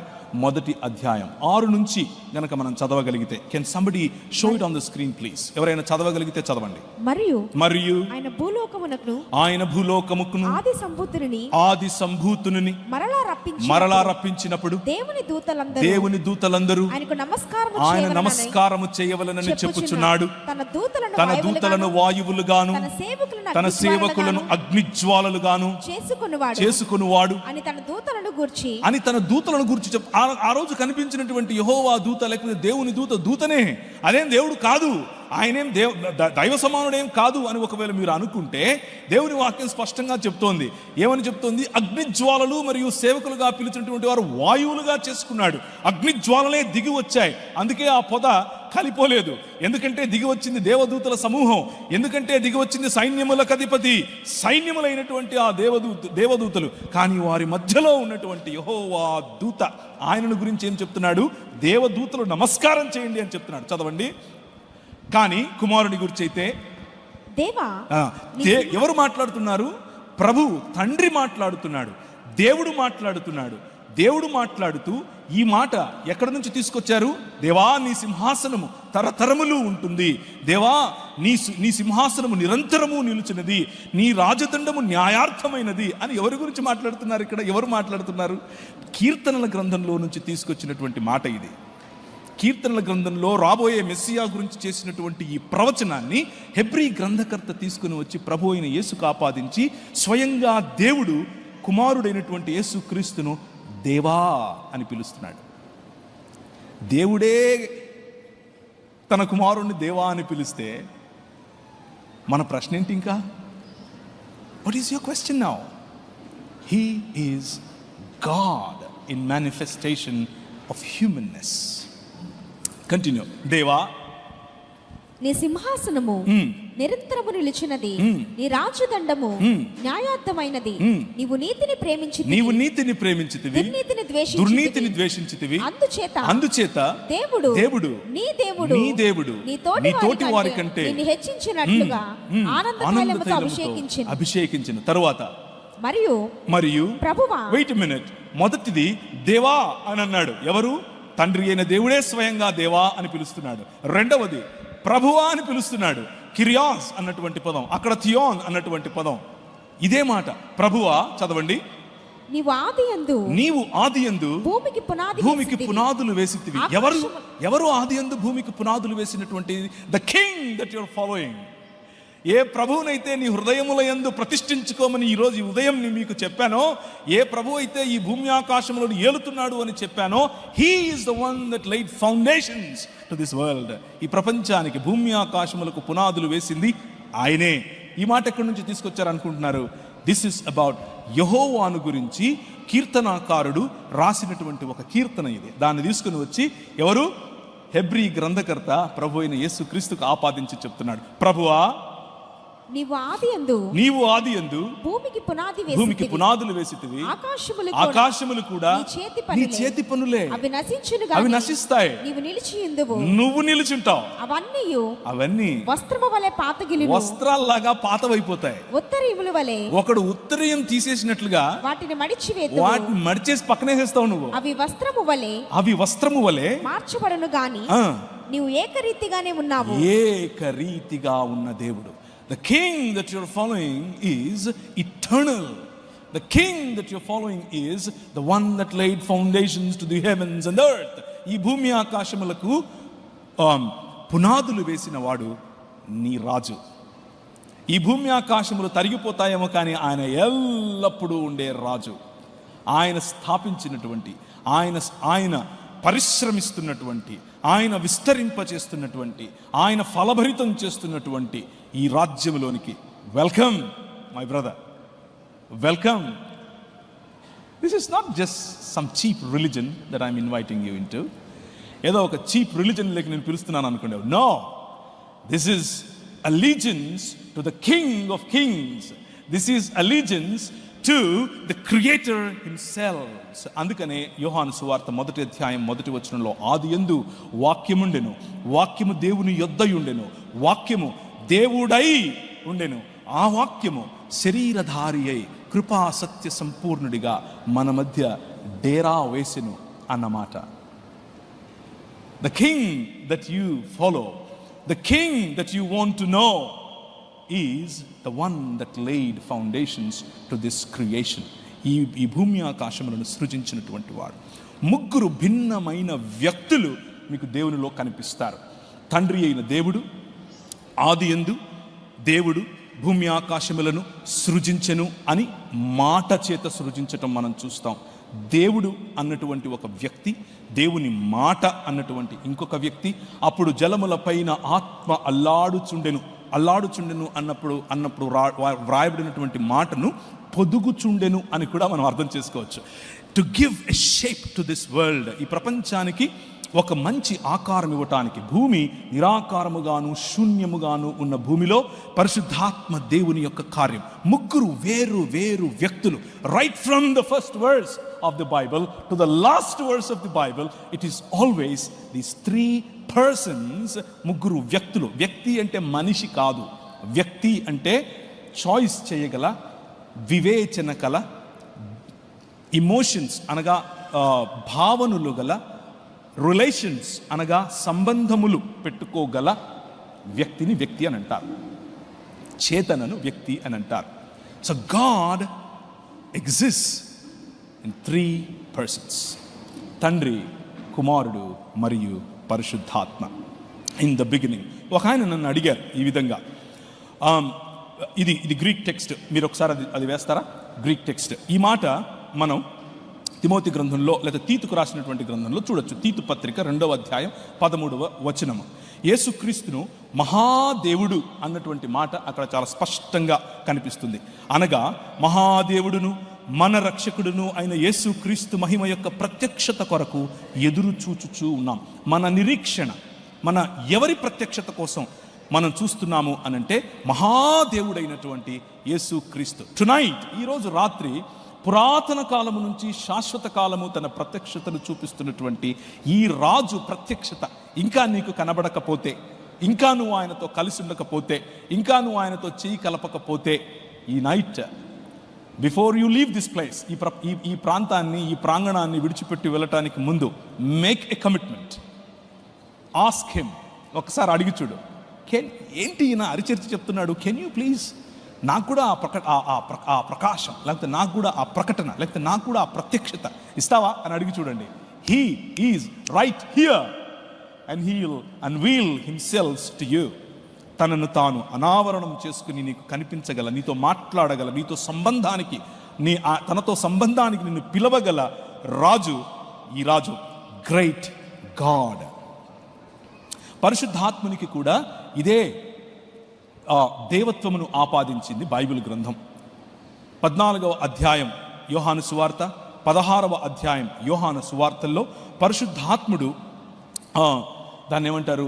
Speaker 1: 1వ అధ్యాయం 6 నుంచి గనక మనం చదవగలిగితే, can somebody show it on the screen please. ఎవరైనా చదవగలిగితే చదవండి. మరియు ఆయన భూలోకముకును ఆది సంభూతుని మరలా రప్పించినప్పుడు దేవుని దూతలందరూ ఆయన నమస్కారము చేయవలనని చెప్పుచున్నాడు. తన దూతలను వాయువులుగాను తన సేవకులను అగ్నిజ్వాలలుగాను చేసుకొనువాడు
Speaker 3: అని తన దూతలను గూర్చి
Speaker 1: ఆ రోజు కనిపించినటువంటి యెహోవా దూత లేకపోతే దేవుని దూతనే, అదేం దేవుడు కాదు, ఆయనేం దైవ సమానుడేం కాదు అని ఒకవేళ మీరు అనుకుంటే, దేవుని వాక్యం స్పష్టంగా చెప్తోంది. ఏమని చెప్తోంది? అగ్నిజ్వాలలు మరియు సేవకులుగా పిలిచినటువంటి వారు వాయువులుగా చేసుకున్నాడు. అగ్నిజ్వాలలే దిగి వచ్చాయి, అందుకే ఆ పొద కలిపోలేదు. ఎందుకంటే దిగి వచ్చింది దేవదూతల సమూహం, ఎందుకంటే దిగి వచ్చింది సైన్యములకు అధిపతి, సైన్యములైనటువంటి ఆ దేవదూతలు. కానీ వారి మధ్యలో ఉన్నటువంటి యెహోవా దూత, ఆయనను గురించి ఏం చెప్తున్నాడు? దేవదూతలు నమస్కారం చేయండి అని చెప్తున్నాడు. చదవండి. కానీ కుమారుని గురించి అయితే ఎవరు మాట్లాడుతున్నారు? ప్రభు తండ్రి మాట్లాడుతున్నాడు, దేవుడు మాట్లాడుతున్నాడు. దేవుడు మాట్లాడుతూ ఈ మాట ఎక్కడి నుంచి తీసుకొచ్చారు? దేవా నీ సింహాసనము తరతరములు ఉంటుంది, దేవా నీ సింహాసనము నిరంతరము నిలుచున్నది, నీ రాజదండము న్యాయార్థమైనది అని ఎవరి గురించి మాట్లాడుతున్నారు? ఇక్కడ ఎవరు మాట్లాడుతున్నారు? కీర్తనల గ్రంథంలో నుంచి తీసుకొచ్చినటువంటి మాట ఇది. కీర్తనల గ్రంథంలో రాబోయే మెస్సియా గురించి చేసినటువంటి ఈ ప్రవచనాన్ని హెబ్రీ గ్రంథకర్త తీసుకుని వచ్చి ప్రభు అయిన యేసుకు ఆపాదించి స్వయంగా దేవుడు కుమారుడైనటువంటి యేసు క్రీస్తును దేవా అని పిలుస్తున్నాడు. దేవుడే తన కుమారుణ్ణి దేవా అని పిలిస్తే మన ప్రశ్న ఏంటి? ఇంకా what is your question now? He is God in manifestation of humanness. Continue. దేవా
Speaker 3: నీ సింహాసనము నిరంతరము నిలిచినది, నీ రాజదండము న్యాయార్థమైనది. నీవు నీతిని ప్రేమించితివి, దుర్నీతిని ద్వేషించితివి. అందుచేత దేవుడు నీ దేవుడు నీ తోటి వారి కంటే నిన్ను హెచ్చించినట్లుగా ఆనందతైలముతో
Speaker 1: అభిషేకించిన. తరువాత మరియు
Speaker 3: ప్రభువా,
Speaker 1: వెయిట్ ఎ మినిట్. మొదటిది దేవా అని అన్నాడు. ఎవరు? తండ్రి అయిన దేవుడే స్వయంగా దేవా అని పిలుస్తున్నాడు. రెండవది ప్రభువా అని పిలుస్తున్నాడు. కిరియాస్ అన్నటువంటి పదం, అక్కడ థియోన్ అన్నటువంటి పదం, ఇదే మాట. ప్రభువా, చదవండి. నీవు ఆదియందు భూమికి పునాదులు వేసితివి. ఎవరు ఆదియందు భూమికి పునాదులు వేసినటువంటి? The king that you are following. ఏ ప్రభువునైతే నీ హృదయములయందు ప్రతిష్ఠించుకోమని ఈరోజు ఈ ఉదయం మీకు చెప్పానో, ఏ ప్రభు అయితే ఈ భూమి ఆకాశములను ఏలుతున్నాడు అని చెప్పానో, he is the one that laid foundations to this world. ఈ ప్రపంచానికి భూమి ఆకాశములకు పునాదులు వేసింది ఆయనే. ఈ మాట ఎక్కడి నుంచి తీసుకొచ్చారు అనుకుంటున్నారు? దిస్ ఇస్ అబౌట్ యెహోవాను గురించి కీర్తనాకారుడు రాసినటువంటి ఒక కీర్తన ఇది. దాన్ని తీసుకుని వచ్చి ఎవరు? హెబ్రీ గ్రంథకర్త ప్రభు అయిన యేసు క్రీస్తుకు ఆపాదించి చెప్తున్నాడు. ప్రభువా, నీవు ఆదియందు భూమికి పునాదులు వేసితివి, ఆకాశములు కూడా నీ చేతి పనులే, అవి నశిస్తాయి, నువ్వు నిలుచుంటావు. అవన్నీ వస్త్రాల్లాగా పాతవైపోతాయి. ఒకడు ఉత్తరీయం తీసేసినట్లుగా వాటిని మడిచేసి పక్కనేసేస్తావు నువ్వు. అవి వస్త్రము వలె
Speaker 3: మార్చబడును గాని నీవు ఏకరీతిగానే ఉన్నావు.
Speaker 1: ఏకరీతిగా ఉన్న దేవుడు. The king that you're following is eternal. The king that you're following is the one that laid foundations to the heavens and earth. ఈ భూమి ఆకాశములకు పునాదులు వేసిన వాడు నీ రాజు. ఈ భూమి ఆకాశములు తరిగిపోతాయేమో కానీ ఆయన ఎల్లప్పుడూ ఉండే రాజు. ఆయన స్థాపించినటువంటి, ఆయన పరిశ్రమిస్తున్నటువంటి, ఆయన విస్తరింపచేస్తున్నటువంటి, ఆయన ఫలభరితం చేస్తున్నటువంటి ఈ రాజ్యంలోనికి welcome my brother, welcome. This is not just some cheap religion that I'm inviting you into. ఏదో ఒక చీప్ రిలిజన్ లేక నేను పిలుస్తున్నాను అనుకోండి. No, this is allegiance to the King of Kings. This is allegiance to the Creator himself. అందుకనే యోహాను సువార్త 1వ అధ్యాయం 1వ వచనంలో ఆదియందు వాక్యముండెను, వాక్యము దేవుని యొద్దయుండెను, వాక్యము దేవుడై ఉండెను, ఆ వాక్యము శరీరధారి అయి కృపా సత్య సంపూర్ణుడిగా మన మధ్య డేరా వేసెను అన్నమాట. The king that you follow, the king that you want to know is the one that laid foundations to this creation. ఈ భూమి ఆకాశములను సృజించినటువంటి వాడు. ముగ్గురు భిన్నమైన వ్యక్తులు మీకు దేవునిలో కనిపిస్తారు. తండ్రి అయిన దేవుడు, ఆదియందు దేవుడు, భూమి ఆకాశములను సృజించెను అని మాట చేత సృజించటం మనం చూస్తాం. దేవుడు అన్నటువంటి ఒక వ్యక్తి, దేవుని మాట అన్నటువంటి ఇంకొక వ్యక్తి. అప్పుడు జలముల పైన ఆత్మ అల్లాడుచుండెను అన్నప్పుడు వ్రాయబడినటువంటి మాటను పొదుగుచుండెను అని కూడా మనం అర్థం చేసుకోవచ్చు. To give a shape to this world, ఈ ప్రపంచానికి ఒక మంచి ఆకారం ఇవ్వటానికి, భూమి నిరాకారముగాను శూన్యముగాను ఉన్న భూమిలో పరిశుద్ధాత్మ దేవుని యొక్క కార్యం. ముగ్గురు వేరు వేరు వ్యక్తులు. Right from the first verse of the Bible to the last verse of the Bible, it is always these 3 persons, ముగ్గురు వ్యక్తులు. వ్యక్తి అంటే మనిషి కాదు. వ్యక్తి అంటే చాయిస్ చేయగల, వివేచన కల, ఇమోషన్స్ అనగా భావనలు గల, రిలేషన్స్ అనగా సంబంధములు పెట్టుకోగల వ్యక్తిని వ్యక్తి అని అంటారు. చేతనను వ్యక్తి అని అంటారు. So God exists in 3 persons, తండ్రి, కుమారుడు మరియు పరిశుద్ధాత్మ. In the beginning. ఒక ఆయన నన్ను అడిగారు ఈ విధంగా, ఇది గ్రీక్ టెక్స్ట్, మీరు ఒకసారి అది వేస్తారా? Greek text. ఈ మాట మనం తిమోతి గ్రంథంలో లేదా తీతుకు రాసినటువంటి గ్రంథంలో చూడొచ్చు. తీతు పత్రిక 2వ అధ్యాయం 13వ వచనము. యేసుక్రీస్తును మహాదేవుడు అన్నటువంటి మాట అక్కడ చాలా స్పష్టంగా కనిపిస్తుంది. అనగా మహాదేవుడును మన రక్షకుడును అయిన యేసుక్రీస్తు మహిమ యొక్క ప్రత్యక్షత కొరకు ఎదురు చూచుచూ ఉన్నాం. మన నిరీక్షణ, మన ఎవరి ప్రత్యక్షత కోసం మనం చూస్తున్నాము అనంటే మహాదేవుడైనటువంటి యేసుక్రీస్తు. టునైట్, ఈరోజు రాత్రి, పురాతన కాలము నుంచి శాశ్వత కాలము తన ప్రత్యక్షతను చూపిస్తున్నటువంటి ఈ రాజు ప్రత్యక్షత ఇంకా నీకు కనబడకపోతే, ఇంకా నువ్వు ఆయనతో కలిసి ఉండకపోతే, ఇంకా నువ్వు ఆయనతో చేయి కలపకపోతే, ఈ night before you leave this place, ఈ ప్రాంతాన్ని, ఈ ప్రాంగణాన్ని విడిచిపెట్టి వెళ్ళటానికి ముందు make a commitment. Ask him. ఒకసారి అడిగి చూడు, ఏంటి ఈయన అరిచర్చి చెప్తున్నాడు, కెన్ యూ ప్లీజ్ నాకు కూడా ఆ ప్రకాశం, లేకపోతే నాకు కూడా ఆ ప్రకటన, లేకపోతే నాకు కూడా ఆ ప్రత్యక్షత ఇస్తావా అని అడిగి చూడండి. He is right here and he will unveil himself to you. తనను తాను అనావరణం చేసుకుని నీకు కనిపించగల, నీతో మాట్లాడగల, నీతో సంబంధానికి, తనతో సంబంధానికి నిన్ను పిలవగల రాజు ఈ రాజు. Great God. పరిశుద్ధాత్మునికి కూడా ఇదే దేవత్వమును ఆపాదించింది బైబిల్ గ్రంథం. 14వ అధ్యాయం యోహాను సువార్త, 16వ అధ్యాయం యోహాను సువార్తల్లో పరిశుద్ధాత్ముడు దాన్ని ఏమంటారు,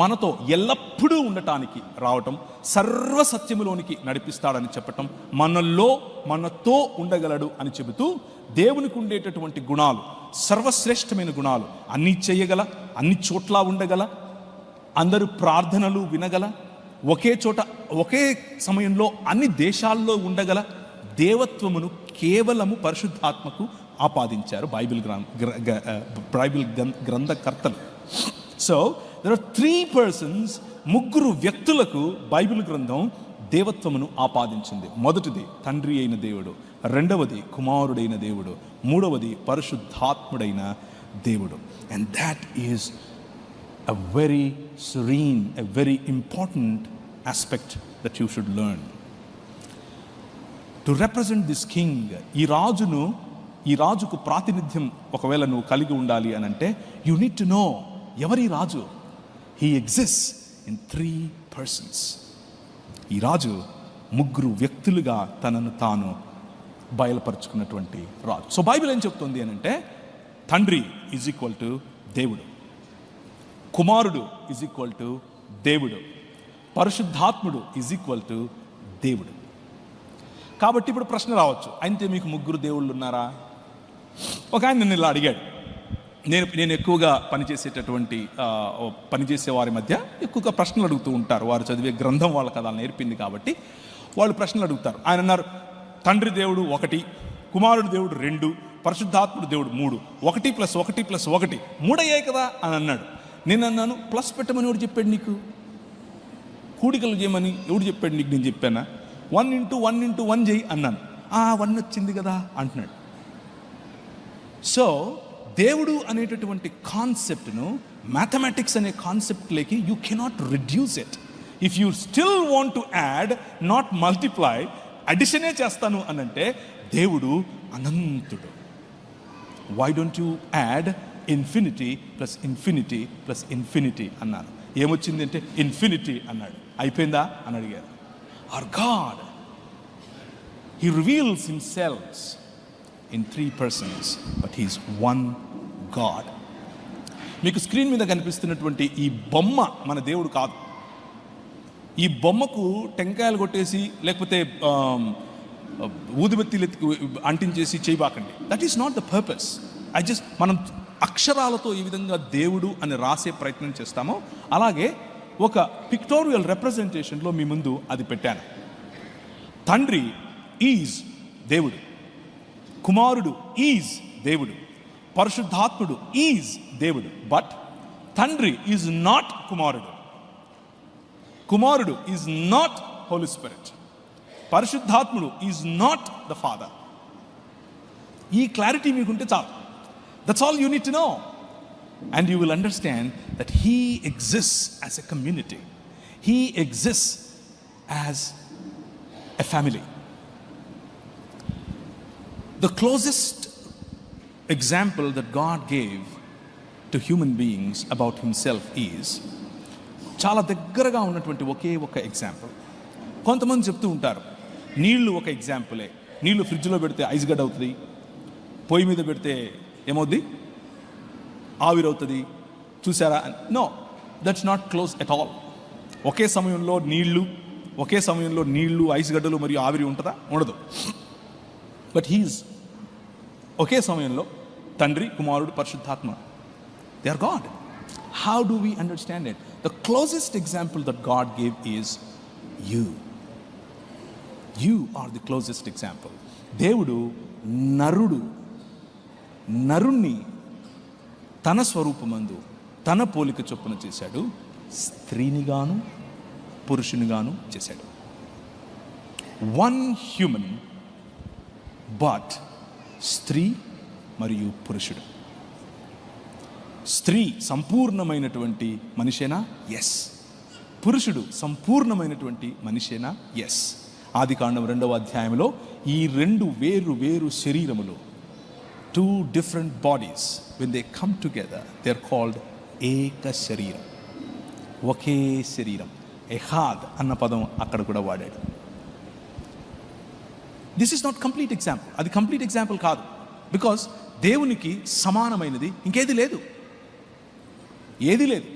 Speaker 1: మనతో ఎల్లప్పుడూ ఉండటానికి రావటం, సర్వసత్యములోనికి నడిపిస్తాడని చెప్పటం, మనతో ఉండగలడు అని చెబుతూ దేవునికి ఉండేటటువంటి గుణాలు, సర్వశ్రేష్టమైన గుణాలు, అన్నీ చేయగల, అన్ని చోట్ల ఉండగల, అందరూ ప్రార్థనలు వినగల, ఒకే చోట ఒకే సమయంలో అన్ని దేశాల్లో ఉండగల దేవత్వమును కేవలము పరిశుద్ధాత్మకు ఆపాదించారు బైబిల్ గ్రంథకర్తలు. సో there are 3 persons, ముగ్గురు వ్యక్తులకు బైబిల్ గ్రంథం దేవత్వమును ఆపాదించింది. మొదటిది తండ్రి అయిన దేవుడు, రెండవది కుమారుడైన దేవుడు, మూడవది పరిశుద్ధాత్ముడైన దేవుడు. And that is a very serene, a very important aspect that you should learn. To represent this king, ఈ రాజుకు ప్రాతినిధ్యం ఒకవేళ నువ్వు కలిగి ఉండాలి అని అంటే, you need to know ఎవరి రాజు. He exists in 3 persons. ఈ రాజు ముగ్గురు వ్యక్తులుగా తనను తాను బయలుపరుచుకున్నటువంటి రాజు. సో బైబిల్ ఏం చెప్తుంది అని అంటే, తండ్రి ఈజ్ ఈక్వల్ టు దేవుడు, కుమారుడు ఈజ్ ఈక్వల్ టు దేవుడు, పరిశుద్ధాత్ముడు ఈజ్ ఈక్వల్ టు దేవుడు. కాబట్టి ఇప్పుడు ప్రశ్న రావచ్చు, అయితే మీకు ముగ్గురు దేవుళ్ళు ఉన్నారా? ఒక ఆయన నన్ను ఇలా అడిగాడు. నేను ఎక్కువగా పనిచేసే వారి మధ్య ఎక్కువగా ప్రశ్నలు అడుగుతూ ఉంటారు. వారు చదివే గ్రంథం వాళ్ళకి అలా నేర్పింది కాబట్టి వాళ్ళు ప్రశ్నలు అడుగుతారు. ఆయన అన్నారు, తండ్రి దేవుడు 1, కుమారుడు దేవుడు 2, పరిశుద్ధాత్ముడు దేవుడు 3, 1 + 1 + 1 3 అయ్యాయి కదా అని అన్నాడు. నేను అన్నాను, ప్లస్ పెట్టమని ఎవడు చెప్పాడు నీకు? కూడికలు చేయమని ఎవడు చెప్పాడు నీకు? నేను చెప్పానా? 1 × 1 × 1 చేయి అన్నాను. 1 వచ్చింది కదా అంటున్నాడు. సో దేవుడు అనేటటువంటి కాన్సెప్ట్ను మ్యాథమెటిక్స్ అనే కాన్సెప్ట్లోకి you cannot reduce it. If you still want to add, not multiply, అడిషనే చేస్తాను అనంటే దేవుడు అనంతుడు. Why don't you add infinity plus infinity plus infinity అన్నారు. ఏమొచ్చింది అంటే ఇన్ఫినిటీ అన్నాడు. అయిపోయిందా అని అడిగారు. Our God, He reveals Himself in 3 persons, but He is one God. మీకు స్క్రీన్ మీద కనిపిస్తున్నటువంటి ఈ బొమ్మ మన దేవుడు కాదు. ఈ బొమ్మకు టెంకాయలు కొట్టేసి లేకపోతే ఊదిబత్తీలు అంటించేసి చేయబాకండి. That is not the purpose. మనం అక్షరాలతో ఈ విధంగా దేవుడు అని రాసే ప్రయత్నం చేస్తామో అలాగే ఒక పిక్టోరియల్ రిప్రజెంటేషన్లో మీ ముందు అది పెట్టాను. తండ్రి ఈజ్ దేవుడు, కుమారుడు ఈజ్ దేవుడు, పరిశుద్ధాత్ముడు ఈజ్ దేవుడు. బట్ తండ్రి ఈజ్ నాట్ కుమారుడు, కుమారుడు ఈజ్ నాట్ హోలీ స్పిరిట్, పరిశుద్ధాత్ముడు ఈజ్ నాట్ ద ఫాదర్. ఈ క్లారిటీ మీకుంటే చాలు. That's all you need to know. And you will understand that He exists as a community. He exists as a family. The closest example that God gave to human beings about Himself is, చాలా దగ్గరగా ఉన్నటువంటి ఒకే ఒక example. కొంతమంది చెప్తూ ఉంటారు నీళ్లు ఒక ఎగ్జాంపులే, నీళ్లు ఫ్రిడ్జ్లో పెడితే ఐస్ గడ్డ అవుతుంది, పొయ్యి మీద పెడితే ఏమవుద్ది, ఆవిరవుతుంది, చూసారా? No, that's not close at all. ఒకే సమయంలో నీళ్లు ఐస్ గడ్డలు మరియు ఆవిరి ఉంటుందా? ఉండదు. బట్ హీఈస్ ఒకే సమయంలో తండ్రి, కుమారుడు, పరిశుద్ధాత్మ. They are God. How do we understand it? The closest example that God gave is you. You are the closest example. దేవుడు నరుణ్ణి తన స్వరూపమందు తన పోలిక చొప్పున చేశాడు, స్త్రీనిగాను పురుషునిగాను చేశాడు. వన్ హ్యూమన్, బట్ స్త్రీ మరియు పురుషుడు. స్త్రీ సంపూర్ణమైనటువంటి మనిషేనా? ఎస్. పురుషుడు సంపూర్ణమైనటువంటి మనిషేనా? ఎస్. ఆదికాండం 2వ అధ్యాయంలో ఈ 2 వేరు శరీరములు, 2 different bodies, when they come together, they are called ఏక శరీరం, ఒకే శరీరం. ఎహాద్ అన్న పదం అక్కడ కూడా వాడాడు. This is not complete example. అది కంప్లీట్ ఎగ్జాంపుల్ కాదు. బికాస్ దేవునికి సమానమైనది ఇంకేది లేదు, ఏది లేదు.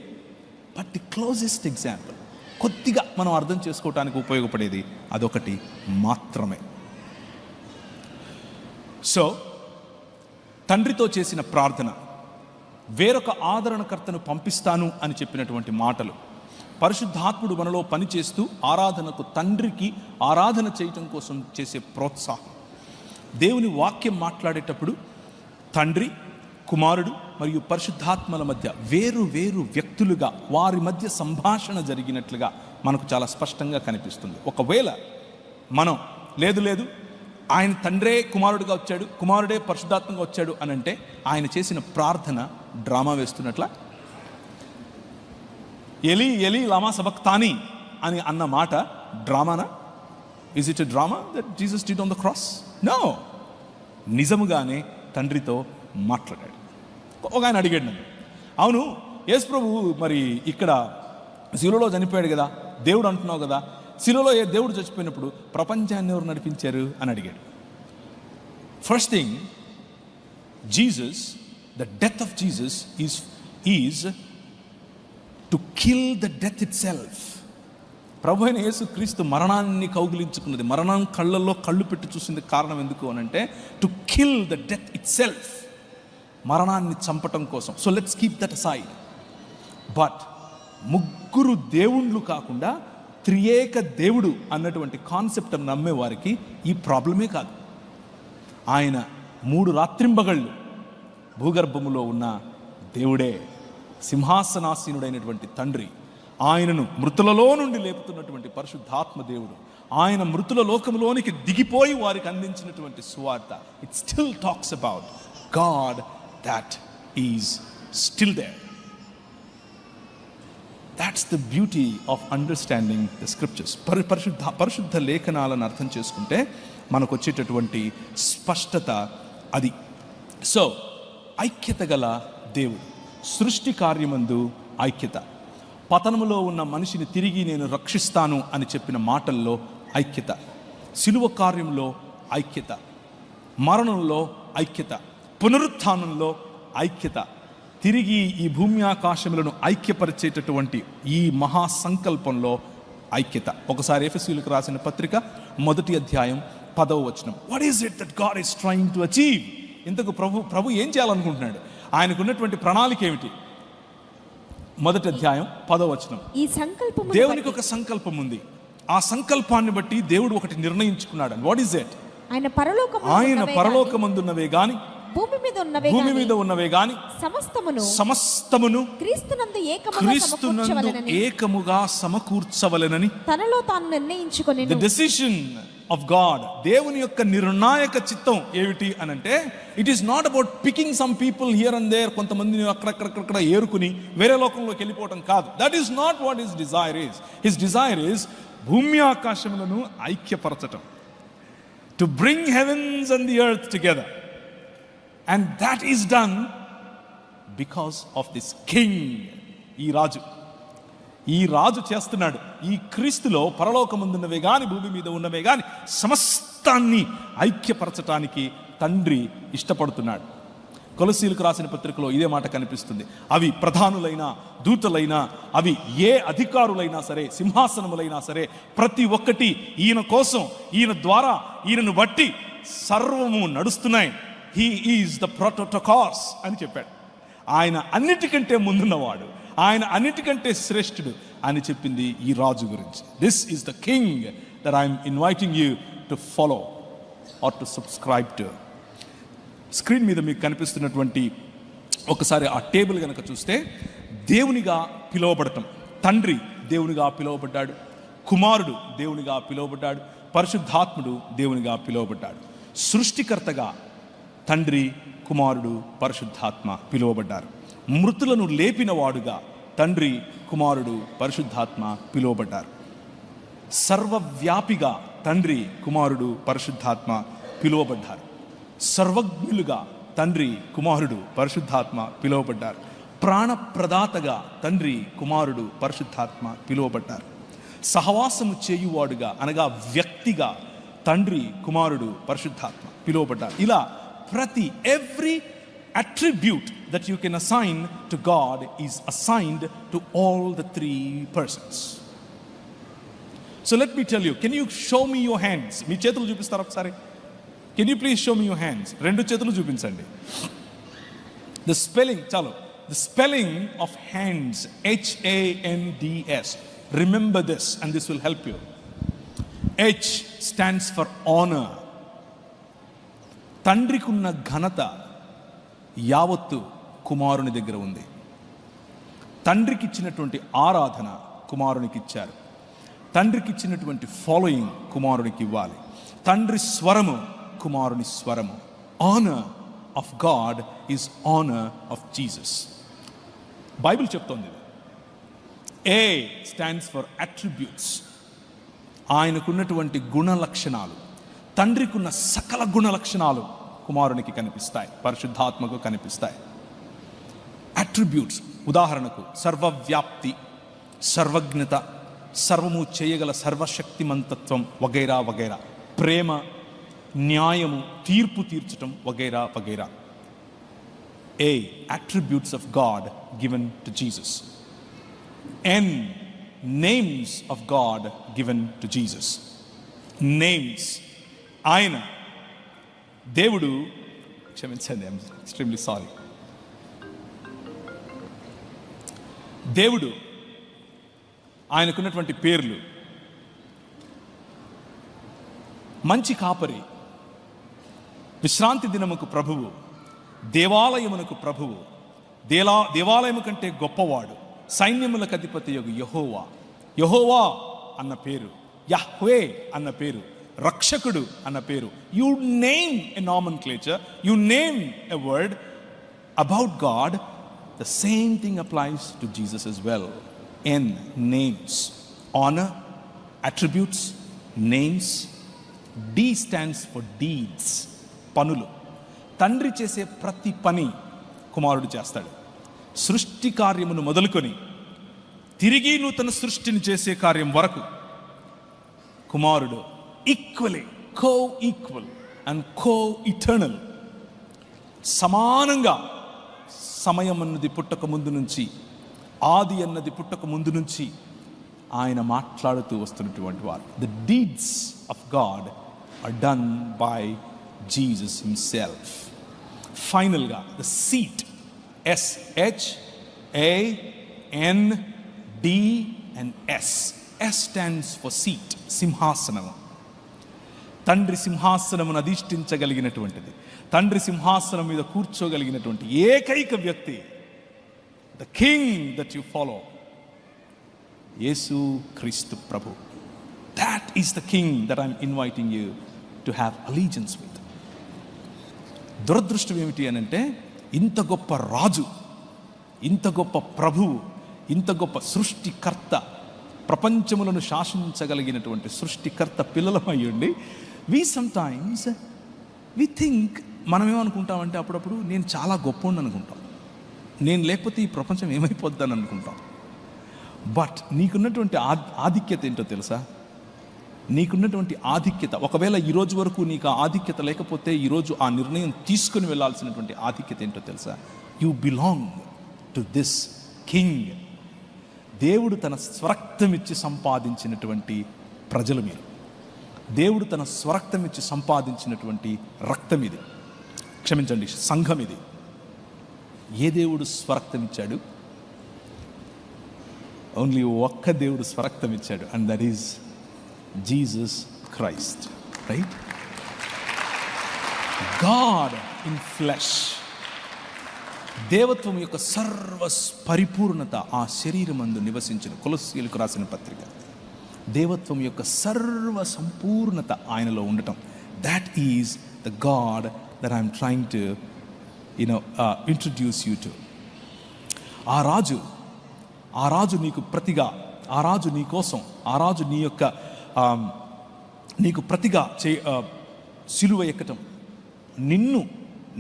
Speaker 1: బట్ ది క్లోజెస్ట్ ఎగ్జాంపుల్, కొద్దిగా మనం అర్థం చేసుకోవటానికి ఉపయోగపడేది అదొకటి మాత్రమే. సో తండ్రితో చేసిన ప్రార్థన, వేరొక ఆదరణకర్తను పంపిస్తాను అని చెప్పినటువంటి మాటలు, పరిశుద్ధాత్ముడు మనలో పనిచేస్తూ ఆరాధనకు, తండ్రికి ఆరాధన చేయటం కోసం చేసే ప్రోత్సాహం, దేవుని వాక్యం మాట్లాడేటప్పుడు తండ్రి, కుమారుడు మరియు పరిశుద్ధాత్మల మధ్య వేరు వ్యక్తులుగా వారి మధ్య సంభాషణ జరిగినట్లుగా మనకు చాలా స్పష్టంగా కనిపిస్తుంది. ఒకవేళ మనం లేదు ఆయన తండ్రే కుమారుడుగా వచ్చాడు, కుమారుడే పరిశుద్ధాత్మగా వచ్చాడు అని అంటే ఆయన చేసిన ప్రార్థన డ్రామా వేస్తున్నట్ల. ఎలి ఎలి లామా సబక్తాని అని అన్న మాట డ్రామానా? Is it a drama that Jesus did on the cross? No. నిజముగానే తండ్రితో మాట్లాడాడు. ఒక ఆయన అడిగాడు నన్ను, అవును యేసు ప్రభు మరి ఇక్కడ శిలువలో చనిపోయాడు కదా, దేవుడు అంటున్నావు కదా, శిలువలో దేవుడు చచ్చిపోయినప్పుడు ప్రపంచాన్ని ఎవరు నడిపించారు అని అడిగాడు. First thing, Jesus, the death of Jesus is to kill the death itself. ప్రభు అయిన యేసు క్రీస్తు మరణాన్ని కౌగిలించుకున్నది, మరణం కళ్ళల్లో కళ్ళు పెట్టి చూసింది. కారణం ఎందుకు అనంటే to kill the death it self, మరణాన్ని చంపటం కోసం. So let's keep that aside. But ముగ్గురు దేవుళ్ళు కాకుండా త్రియేక దేవుడు అన్నటువంటి కాన్సెప్ట్ నమ్మే వారికి ఈ ప్రాబ్లమే కాదు. ఆయన 3 రాత్రింబగళ్ళు భూగర్భములో ఉన్న దేవుడే, సింహాసనాసీనుడైనటువంటి తండ్రి, ఆయనను మృతులలో నుండి లేపుతున్నటువంటి పరిశుద్ధాత్మ దేవుడు, ఆయన మృతుల లోకంలోనికి దిగిపోయి వారికి అందించినటువంటి సువార్త. It still talks about God that is still there. That that's the beauty of understanding the scriptures. పరిశుద్ధ లేఖనాలను అర్థం చేసుకుంటే మనకు వచ్చేటటువంటి స్పష్టత అది. సో ఐక్యత గల దేవుడు, సృష్టి కార్యమందు ఐక్యత, పతనములో ఉన్న మనిషిని తిరిగి నేను రక్షిస్తాను అని చెప్పిన మాటల్లో ఐక్యత, శిలువ కార్యంలో ఐక్యత, మరణంలో ఐక్యత, పునరుత్థానంలో ఐక్యత, తిరిగి ఈ భూమి ఆకాశములను ఐక్యపరిచేటటువంటి ఈ మహాసంకల్పంలో ఐక్యత. ఒకసారి ఎఫెసీయులకు రాసిన పత్రిక 1వ అధ్యాయం 10వ వచనం. What is it that God is trying to achieve? ఇంతకు ప్రభు ఏం చేయాలనుకుంటున్నాడు? ఆయనకున్నటువంటి ప్రణాళిక ఏమిటి? 1వ అధ్యాయం 10వ వచనం.
Speaker 3: ఈ సంకల్పం,
Speaker 1: దేవునికి ఒక సంకల్పం ఉంది. ఆ సంకల్పాన్ని బట్టి దేవుడు ఒకటి నిర్ణయించుకున్నాడు. What is it?
Speaker 3: ఆయన
Speaker 1: పరలోకమందున్నవే గాని భూమి మీద ఉన్నవే గాని సమస్తమును క్రీస్తునందు ఏకముగా సమకూర్చవలెనని తనలో తాను నిర్ణయించుకొనెను. ది డెసిషన్ ఆఫ్ గాడ్, దేవుని యొక్క నిర్ణాయక చిత్తం ఏమిటి అనంటే, it is not about picking some people here and there, కొంతమందిని అక్కడక్కడ ఏరుకుని వేరే లోకంలోకి వెళ్ళిపోవటం కాదు. That is not what his desire is. His desire is భూమి ఆకాశములను ఐక్యపరచటం, to bring heavens and the earth together. And that is done because of this king. ఈ రాజు చేస్తున్నాడు. ఈ క్రీస్తులో పరలోకమందున్నవే గాని భూమి మీద ఉన్నవే గాని సమస్తాన్ని ఐక్యపరచటానికి తండ్రి ఇష్టపడుతున్నాడు. కొలసీలకు రాసిన పత్రికలో ఇదే మాట కనిపిస్తుంది. అవి ప్రధానులైనా దూతలైనా, అవి ఏ అధికారులైనా సరే, సింహాసనములైనా సరే, ప్రతి ఒక్కటి ఈయన కోసం, ఈయన ద్వారా, ఈయనను బట్టి సర్వము నడుస్తున్నాయి. He is the prototokos అని చెప్పాడు. ఆయన అన్నిటికంటే ముందున్నవాడు, ఆయన అన్నిటికంటే శ్రేష్ఠుడు అని చెప్పింది ఈ రాజు గురించి. This is the king that I'm inviting you to follow are to subscribe to. Screen మీద మీకు కనిపిస్తున్నటువంటి ఒకసారి ఆ టేబుల్ కనుక చూస్తే, దేవునిగా పిలువబడటం, తండ్రి దేవునిగా పిలువబడ్డాడు, కుమారుడు దేవునిగా పిలువబడ్డాడు, పరిశుద్ధాత్ముడు దేవునిగా పిలువబడ్డాడు. సృష్టికర్తగా తండ్రి, కుమారుడు, పరిశుద్ధాత్మ పిలువబడ్డారు. మృతులను లేపిన వాడుగా తండ్రి, కుమారుడు, పరిశుద్ధాత్మ పిలువబడ్డారు. సర్వవ్యాపిగా తండ్రి, కుమారుడు, పరిశుద్ధాత్మ పిలువబడ్డారు. సర్వజ్ఞులుగా తండ్రి, కుమారుడు, పరిశుద్ధాత్మ పిలువబడ్డారు. ప్రాణప్రదాతగా తండ్రి, కుమారుడు, పరిశుద్ధాత్మ పిలువబడ్డారు. సహవాసము చేయువాడుగా అనగా వ్యక్తిగా తండ్రి, కుమారుడు, పరిశుద్ధాత్మ పిలువబడ్డారు. ఇలా every attribute that you can assign to God is assigned to all the three persons. So let me tell you, can you show me your hands? మీ చేతులు చూపిస్తారా ఒకసారి? Can you please show me your hands? రెండు చేతులు చూపించండి. The spelling of hands, HANDS. Remember this and this will help you. H stands for honor. తండ్రికున్న ఘనత యావత్తు కుమారుని దగ్గర ఉంది. తండ్రికి ఇచ్చినటువంటి ఆరాధన కుమారునికి ఇచ్చారు. తండ్రికి ఇచ్చినటువంటి ఫాలోయింగ్ కుమారునికి ఇవ్వాలి. తండ్రి స్వరము కుమారుని స్వరము. Honour of God is honour of Jesus. Bible చెప్తోంది. A stands for attributes. ఆయనకున్నటువంటి గుణ లక్షణాలు, తండ్రికున్న సకల గుణ లక్షణాలు కుమారునికి కనిపిస్తాయి, పరిశుద్ధాత్మకు కనిపిస్తాయి. అట్రిబ్యూట్స్ ఉదాహరణకు సర్వవ్యాప్తి, సర్వజ్ఞత, సర్వము చేయగల సర్వశక్తిమంతత్వం వగైరా వగైరా, ప్రేమ, న్యాయము, తీర్పు తీర్చటం వగైరా వగైరా. A attributes of God given to Jesus. N names of God given to Jesus. Names. ఆయన దేవుడు, క్షమించండి, ఐఎమ్ ఎక్స్ట్రీమ్లీ సారీ. దేవుడు ఆయనకున్నటువంటి పేర్లు: మంచి కాపరి, విశ్రాంతి దినముకు ప్రభువు, దేవాలయమునకు ప్రభువు, దేవాలయము కంటే గొప్పవాడు, సైన్యములకు అధిపతి యొగు యెహోవా. యెహోవా అన్న పేరు, యహ్వే అన్న పేరు, రక్షకుడు అన్న పేరు. You name a నామన్క్లేచర్, you name a word about God, the same thing applies to Jesus as well. N, names. Honor, attributes, names. D stands for deeds, పనులు. తండ్రి చేసే ప్రతి పని కుమారుడు చేస్తాడు. సృష్టి కార్యమును మొదలుకొని తిరిగి నూతన సృష్టిని చేసే కార్యం వరకు కుమారుడు ఈక్వలీ కో-ఈక్వల్ అండ్ కో-ఇటర్నల్, సమానంగా సమయం అన్నది పుట్టక ముందు నుంచి, ఆది అన్నది పుట్టక ముందు నుంచి ఆయన మాట్లాడుతూ వస్తున్నటువంటి వారు. The deeds of God are done by Jesus himself. ఫైనల్గా the seat, SHAND S stands for seat, సింహాసనము. తండ్రి సింహాసనమును అధిష్ఠించగలిగినటువంటిది, తండ్రి సింహాసనం మీద కూర్చోగలిగినటువంటి ఏకైక వ్యక్తి, the king that you follow, Yesu Kristu ప్రభు. That is the king that I'm inviting you to have allegiance with. దురదృష్టం ఏమిటి అని అంటే, ఇంత గొప్ప రాజు, ఇంత గొప్ప ప్రభువు, ఇంత గొప్ప సృష్టికర్త, ప్రపంచములను శాసించగలిగినటువంటి సృష్టికర్త పిల్లలమయ్యండి వి సమ్టైమ్స్ వి థింక్, మనం ఏమనుకుంటామంటే అప్పుడప్పుడు నేను చాలా గొప్పోడిని అనుకుంటాం, నేను లేకపోతే ఈ ప్రపంచం ఏమైపోద్దని అనుకుంటాం. బట్ నీకున్నటువంటి ఆధిక్యత ఏంటో తెలుసా? నీకున్నటువంటి ఆధిక్యత, ఒకవేళ ఈరోజు వరకు నీకు ఆ ఆధిక్యత లేకపోతే ఈరోజు ఆ నిర్ణయం తీసుకుని వెళ్ళాల్సినటువంటి ఆధిక్యత ఏంటో తెలుసా? You belong to this king. దేవుడు తన స్వరక్తమిచ్చి సంపాదించినటువంటి ప్రజలు మీరు. దేవుడు తన స్వరక్తమిచ్చి సంపాదించినటువంటి రక్తం ఇది, క్షమించండి, సంఘం ఇది. ఏ దేవుడు స్వరక్తం ఇచ్చాడు? ఓన్లీ ఒక్క దేవుడు స్వరక్తం ఇచ్చాడు, and that is Jesus Christ, right? God in flesh. దేవత్వం యొక్క సర్వ పరిపూర్ణత ఆ శరీరమందు నివసించిన, కొలస్సీయులకు రాసిన పత్రిక, దేవత్వం యొక్క సర్వ సంపూర్ణత ఆయనలో ఉండటం. That is the God that I'm trying to introduce you to. ఆ రాజు నీకు ప్రతిగా, ఆ రాజు నీ కోసం, ఆ రాజు నీ యొక్క నీకు ప్రతిగా సిలువ ఎక్కటం, నిన్ను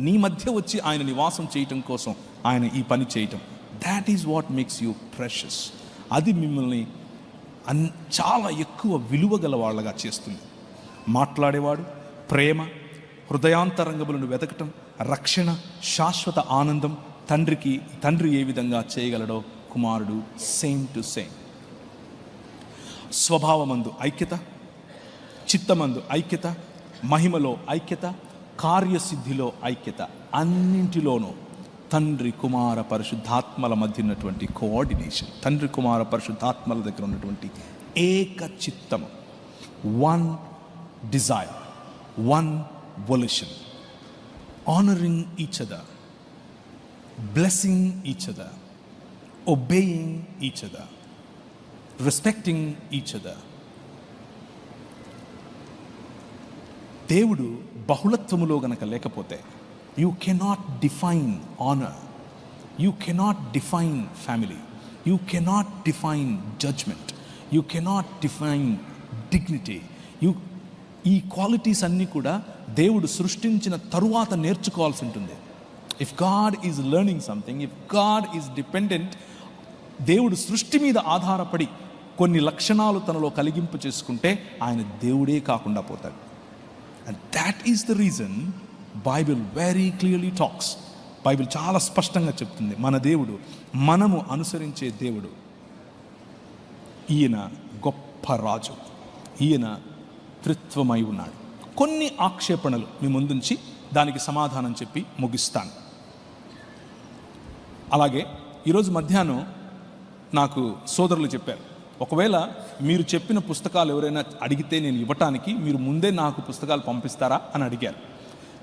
Speaker 1: నీ మధ్య వచ్చి ఆయన నివాసం చేయటం కోసం ఆయన ఈ పని చేయటం. That is what makes you precious. అది మిమ్మల్ని చాలా ఎక్కువ విలువ గల వాళ్ళగా చేస్తుంది. మాట్లాడేవాడు, ప్రేమ, హృదయాంతరంగములను వెతకటం, రక్షణ, శాశ్వత ఆనందం తండ్రి ఏ విధంగా చేయగలడో కుమారుడు సేమ్ టు సేమ్. స్వభావమందు ఐక్యత, చిత్తమందు ఐక్యత, మహిమలో ఐక్యత, కార్యసిద్ధిలో ఐక్యత, అన్నింటిలోనూ తండ్రి కుమార పరిశుద్ధాత్మల మధ్య ఉన్నటువంటి కోఆర్డినేషన్, తండ్రి కుమార పరిశుద్ధాత్మల దగ్గర ఉన్నటువంటి ఏక చిత్తము, one Dzire, one వొల్యూషన్, honouring each other, blessing each other, obeying each other, respecting each other. దేవుడు బహుళత్వములో గనక లేకపోతే you cannot define honour, you cannot define family, you cannot define judgement, you cannot define dignity. ఈ qualities అన్నీ కూడా దేవుడు సృష్టించిన తరువాత నేర్చుకోవాల్సి ఉంటుంది. If God is learning something, if God is dependent, దేవుడు సృష్టి మీద ఆధారపడి కొన్ని లక్షణాలు తనలో కలిగింపు చేసుకుంటే ఆయన దేవుడే కాకుండా పోతాడు. And that is the reason Bible very clearly talks. Bible చాలా స్పష్టంగా చెప్తుంది, మన దేవుడు, మనము అనుసరించే దేవుడు, ఈయన గొప్ప రాజు, ఈయన త్రిత్వమై ఉన్నాడు. కొన్ని ఆక్షేపణలు మీ ముందుంచి దానికి సమాధానం చెప్పి ముగిస్తాను. అలాగే ఈరోజు మధ్యాహ్నం నాకు సోదరులు చెప్పారు, ఒకవేళ మీరు చెప్పిన పుస్తకాలు ఎవరైనా అడిగితే నేను ఇవ్వటానికి మీరు ముందే నాకు పుస్తకాలు పంపిస్తారా అని అడిగారు.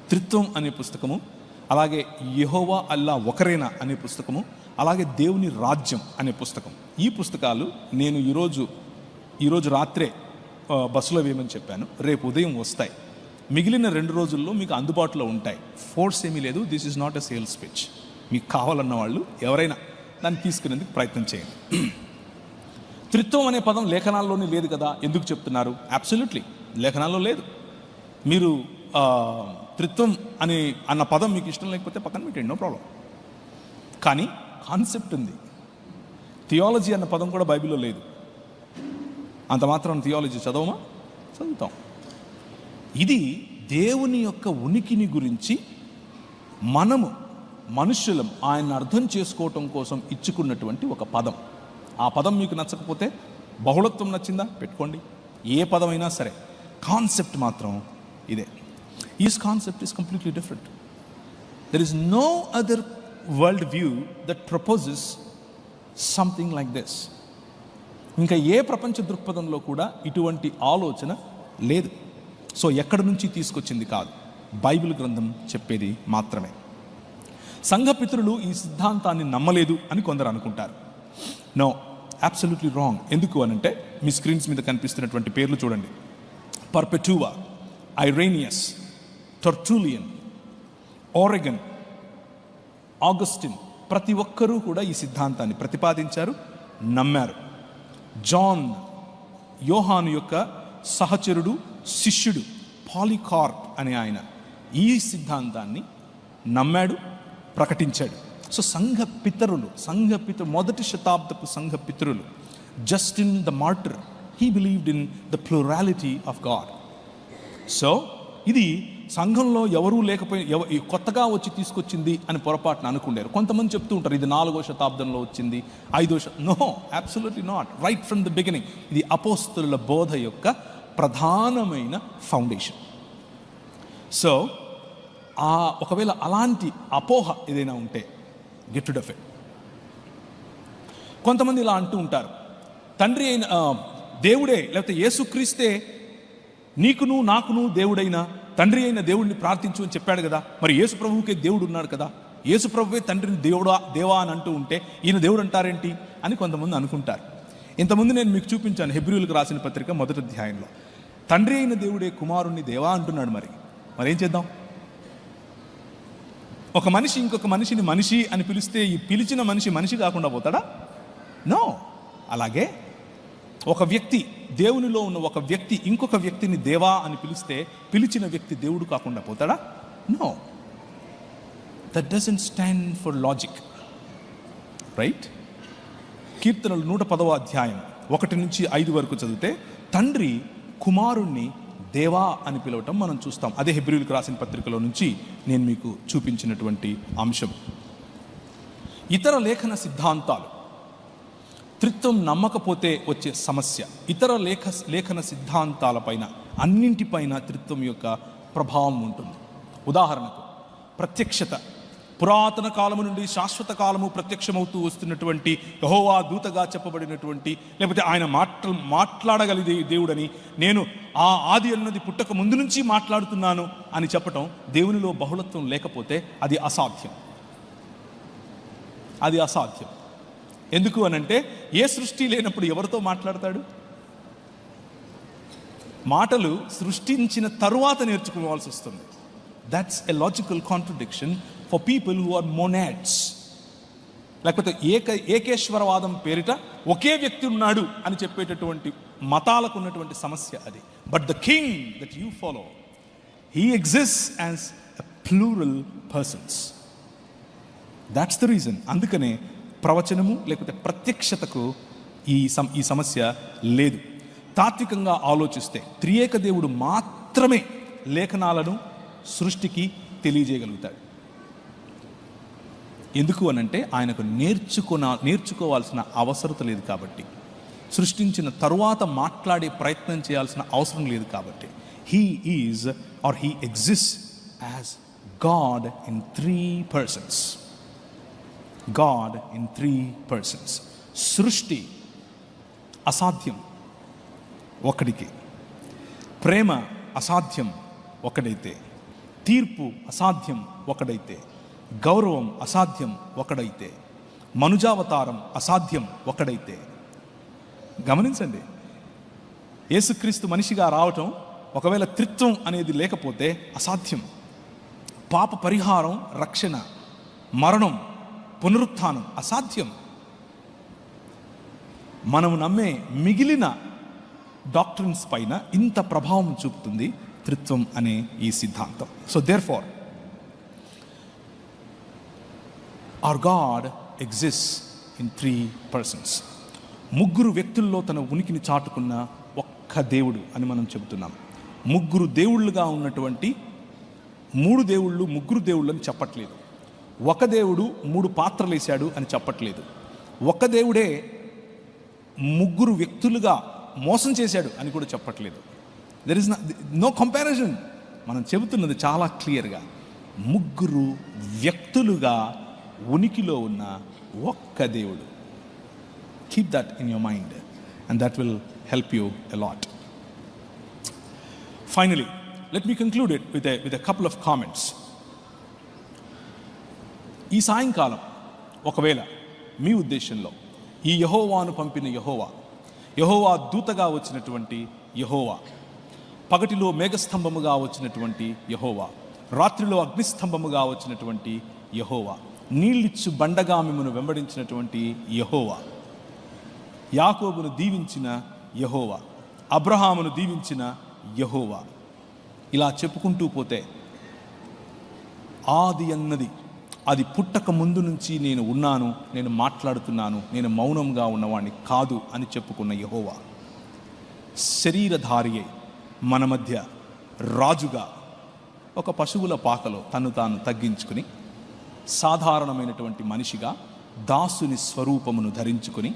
Speaker 1: త్రిత్వం అనే పుస్తకము, అలాగే యెహోవా అల్లా ఒకరేనా అనే పుస్తకము, అలాగే దేవుని రాజ్యం అనే పుస్తకం. ఈ పుస్తకాలు నేను ఈరోజు రాత్రే బస్సులో వేయమని చెప్పాను, రేపు ఉదయం వస్తాయి. మిగిలిన 2 రోజుల్లో మీకు అందుబాటులో ఉంటాయి. ఫోర్స్ ఏమీ లేదు, this is not a sales pitch. మీకు కావాలన్న వాళ్ళు ఎవరైనా దాన్ని తీసుకునేందుకు ప్రయత్నం చేయండి. త్రిత్వం అనే పదం లేఖనాల్లోనే లేదు కదా, ఎందుకు చెప్తున్నారు? అబ్సల్యూట్లీ లేఖనాల్లో లేదు. మీరు త్రిత్వం అన్న పదం మీకు ఇష్టం లేకపోతే పక్కన పెట్టండి, నో ప్రాబ్లం. కానీ కాన్సెప్ట్ ఉంది. థియాలజీ అన్న పదం కూడా బైబిల్లో లేదు. అంత మాత్రం థియాలజీ చదవమా? చదువుతాం. ఇది దేవుని యొక్క ఉనికిని గురించి మనుషులం ఆయన అర్థం చేసుకోవటం కోసం ఇచ్చుకున్నటువంటి ఒక పదం. ఆ పదం మీకు నచ్చకపోతే, బహుళత్వం నచ్చిందా పెట్టుకోండి, ఏ పదమైనా సరే, కాన్సెప్ట్ మాత్రం ఇదే. Is concept is completely different. There is no other world view that proposes something like this. ఇంకా ఏ ప్రపంచ దృక్పథంలో కూడా ఇటువంటి ఆలోచన లేదు. సో ఎక్కడి నుంచి తీసుకొచ్చింది కాదు, బైబిల్ గ్రంథం చెప్పేది మాత్రమే. సంఘపితరులు ఈ సిద్ధాంతాన్ని నమ్మలేదు అని కొందరు అనుకుంటారు. No, absolutely wrong. ఎందుకు అనంటే మీ స్క్రీన్స్ మీద కనిపిస్తున్నటువంటి పేర్లు చూడండి. పర్పెటువా, ఐరేనియస్, టర్టూలియన్, ఓరెగన్, ఆగస్టిన్, ప్రతి ఒక్కరూ కూడా ఈ సిద్ధాంతాన్ని ప్రతిపాదించారు, నమ్మారు. జాన్, యోహాను యొక్క సహచరుడు, శిష్యుడు పాలికార్ప్ అనే ఆయన ఈ సిద్ధాంతాన్ని నమ్మాడు, ప్రకటించాడు. సో సంఘ మొదటి శతాబ్దపు సంఘ పితరులు, Justin the martyr, he believed in the plurality of God. So ఇది సంఘంలో ఎవరూ లేకపోయి కొత్తగా వచ్చి తీసుకొచ్చింది అని పొరపాటున అనుకున్నారు. కొంతమంది చెప్తూ ఉంటారు ఇది 4వ శతాబ్దంలో వచ్చింది, 5వ no, absolutely not. Right from the beginning ఇది అపోస్తలుల బోధ యొక్క ప్రధానమైన ఫౌండేషన్. సో ఒకవేళ అలాంటి అపోహ ఏదైనా ఉంటే గెట్ రిడ్ ఆఫ్ ఇట్. కొంతమంది ఇలా అంటూ ఉంటారు, తండ్రి అయిన దేవుడే లేకపోతే యేసుక్రీస్తే నీకును నాకును దేవుడైన తండ్రి అయిన దేవుడిని ప్రార్థించు అని చెప్పాడు కదా, మరి యేసు ప్రభువుకే దేవుడు ఉన్నాడు కదా, యేసు ప్రభువే తండ్రిని దేవా అని అంటూ ఉంటే ఈయన దేవుడు అంటారేంటి అని కొంతమంది అనుకుంటారు. ఇంతకుముందు నేను మీకు చూపించాను హెబ్రీయులకు రాసిన పత్రిక 1వ అధ్యాయంలో తండ్రి అయిన దేవుడే కుమారుణ్ణి దేవా అంటున్నాడు. మరి ఏం చేద్దాం? ఒక మనిషి ఇంకొక మనిషిని మనిషి అని పిలిస్తే ఈ పిలిచిన మనిషి కాకుండా పోతాడా? నో. అలాగే ఒక వ్యక్తి, దేవునిలో ఉన్న ఒక వ్యక్తి ఇంకొక వ్యక్తిని దేవా అని పిలిస్తే పిలిచిన వ్యక్తి దేవుడు కాకుండా పోతాడా? No. That doesn't stand for logic, right? కీర్తనలు 110వ అధ్యాయం 1 నుంచి 5 వరకు చదివితే తండ్రి కుమారుణ్ణి దేవా అని పిలవటం మనం చూస్తాం. అదే హెబ్రీయులకు రాసిన పత్రికలో నుంచి నేను మీకు చూపించినటువంటి అంశం. ఇతర లేఖన సిద్ధాంతాలు, త్రిత్వం నమ్మకపోతే వచ్చే సమస్య, ఇతర లేఖన సిద్ధాంతాలపైన అన్నింటిపైన త్రిత్వం యొక్క ప్రభావం ఉంటుంది. ఉదాహరణకు ప్రత్యక్షత, పురాతన కాలము నుండి శాశ్వత కాలము ప్రత్యక్షమవుతూ వస్తున్నటువంటి యెహోవా దూతగా చెప్పబడినటువంటి, లేకపోతే ఆయన మాట్లాడగలిగే దేవుడని, నేను ఆ ఆది అన్నది పుట్టక ముందు నుంచి మాట్లాడుతున్నాను అని చెప్పటం, దేవునిలో బహుళత్వం లేకపోతే అది అసాధ్యం. అది అసాధ్యం. ఎందుకు అనంటే ఏ సృష్టి లేనప్పుడు ఎవరితో మాట్లాడతాడు? మాటలు సృష్టించిన తరువాత నేర్చుకోవాల్సి వస్తుంది. That's a logical contradiction for people who are monads. లేకపోతే ఏకేశ్వరవాదం పేరిట ఒకే వ్యక్తి ఉన్నాడు అని చెప్పేటటువంటి మతాలకు ఉన్నటువంటి సమస్య అది. But the king that you follow, he exists as a plural persons. That's the reason. అందుకనే ప్రవచనము లేకపోతే ప్రత్యక్షతకు ఈ సమస్య లేదు. తాత్వికంగా ఆలోచిస్తే త్రియేక దేవుడు మాత్రమే లేఖనాలను సృష్టికి తెలియజేయగలుగుతాడు. ఎందుకు అనంటే ఆయనకు నేర్చుకోవాల్సిన అవసరత లేదు కాబట్టి, సృష్టించిన తరువాత మాట్లాడే ప్రయత్నం చేయాల్సిన అవసరం లేదు కాబట్టి. He is or he exist as God in 3 persons. God in 3 persons. సృష్టి అసాధ్యం ఒకడికి, ప్రేమ అసాధ్యం ఒకడైతే, తీర్పు అసాధ్యం ఒకడైతే, గౌరవం అసాధ్యం ఒకడైతే, మనుజావతారం అసాధ్యం ఒకడైతే. గమనించండి, యేసుక్రీస్తు మనిషిగా రావటం ఒకవేళ త్రిత్వం అనేది లేకపోతే అసాధ్యం. పాప పరిహారం, రక్షణ, మరణం, పునరుత్థానం అసాధ్యం. మనం నమ్మే మిగిలిన డాక్ట్రిన్స్ పైన ఇంత ప్రభావం చూపుతుంది త్రిత్వం అనే ఈ సిద్ధాంతం. So therefore our God exists in 3 persons. ముగ్గురు వ్యక్తుల్లో తన ఉనికిని చాటుకున్న ఒక్క దేవుడు అని మనం చెబుతున్నాం. ముగ్గురు దేవుళ్ళుగా ఉన్నటువంటి 3 దేవుళ్ళు ముగ్గురు దేవుళ్ళు అని చెప్పట్లేదు. ఒక దేవుడు 3 పాత్రలు వేశాడు అని చెప్పట్లేదు. ఒక దేవుడే ముగ్గురు వ్యక్తులుగా మోసం చేశాడు అని కూడా చెప్పట్లేదు. There is no comparison. మనం చెబుతున్నది చాలా క్లియర్గా ముగ్గురు వ్యక్తులుగా ఉనికిలో ఉన్న ఒక్క దేవుడు. Keep that in your mind and that will help you a lot. Finally let me conclude it with a couple of comments. ఈ సాయంకాలం ఒకవేళ మీ ఉద్దేశంలో ఈ యెహోవాను పంపిన యెహోవా దూతగా వచ్చినటువంటి యెహోవా, పగటిలో మేఘస్తంభముగా వచ్చినటువంటి యెహోవా, రాత్రిలో అగ్నిస్తంభముగా వచ్చినటువంటి యెహోవా, నీళ్ళిచ్చు బండగా మిమ్మను వెంబడించినటువంటి యెహోవా, యాకోబును దీవించిన యెహోవా, అబ్రహామును దీవించిన యెహోవా, ఇలా చెప్పుకుంటూ పోతే ఆది అన్నది అది పుట్టక ముందు నుంచి నేను ఉన్నాను, నేను మాట్లాడుతున్నాను, నేను మౌనంగా ఉన్నవాడిని కాదు అని చెప్పుకున్న యెహోవా, శరీరధారియే మన మధ్య రాజుగా ఒక పశువుల పాకలో తను తాను తగ్గించుకుని సాధారణమైనటువంటి మనిషిగా దాసుని స్వరూపమును ధరించుకొని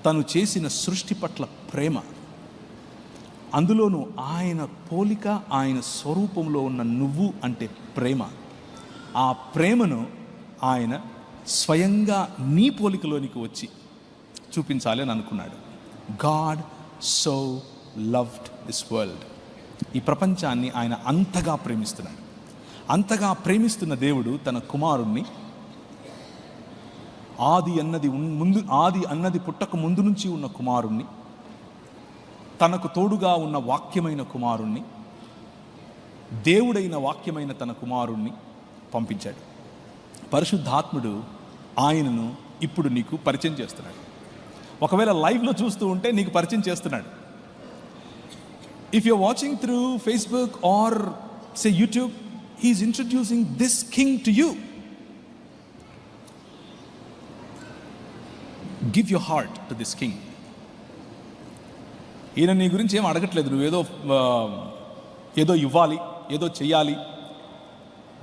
Speaker 1: తను చేసిన సృష్టి పట్ల ప్రేమ, అందులోనూ ఆయన పోలిక ఆయన స్వరూపంలో ఉన్న నువ్వు అంటే ప్రేమ, ఆ ప్రేమను ఆయన స్వయంగా నీ పోలికలోనికి వచ్చి చూపించాలి అని అనుకున్నాడు. God so loved this world. ఈ ప్రపంచాన్ని ఆయన అంతగా ప్రేమిస్తున్నాడు. అంతగా ప్రేమిస్తున్న దేవుడు తన కుమారుణ్ణి ఆది అన్నది పుట్టక ముందు నుంచి ఉన్న కుమారుణ్ణి, తనకు తోడుగా ఉన్న వాక్యమైన కుమారుణ్ణి, దేవుడైన వాక్యమైన తన కుమారుణ్ణి పంపించాడు. పరిశుద్ధాత్ముడు ఆయనను ఇప్పుడు నీకు పరిచయం చేస్తున్నాడు. ఒకవేళ లైవ్లో చూస్తూ ఉంటే నీకు పరిచయం చేస్తున్నాడు. If you're watching through Facebook or say YouTube, he is introducing this king to you. Give your heart to this king. ఈయన నీ గురించి ఏం అడగట్లేదు. నువ్వు ఏదో ఇవ్వాలి, ఏదో చెయ్యాలి,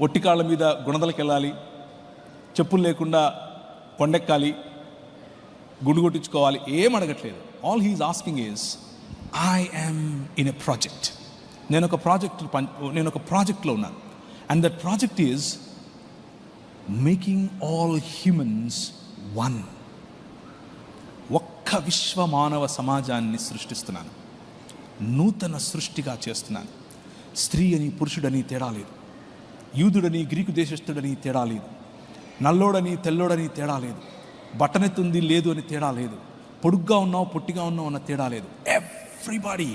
Speaker 1: ఒట్టికాళ్ళ మీద గుణదలకు వెళ్ళాలి, చెప్పులు లేకుండా కొండెక్కాలి, గుండు కొట్టించుకోవాలి, ఏం అడగట్లేదు. All he is asking is I am in a project. నేను ఒక ప్రాజెక్ట్లో ఉన్నాను. And that project is making all humans one. ఒక్క విశ్వ మానవ సమాజాన్ని సృష్టిస్తున్నాను, నూతన సృష్టిగా చేస్తున్నాను. స్త్రీ అని పురుషుడని తేడా లేదు, యూదుడని గ్రీకు దేశస్థుడని తేడా లేదు, నల్లోడని తెల్లోడని తేడా లేదు, బట్టనెత్తుంది లేదు అని తేడా లేదు, పొడుగ్గా ఉన్నావు పొట్టిగా ఉన్నావు అన్న తేడా లేదు. Everybody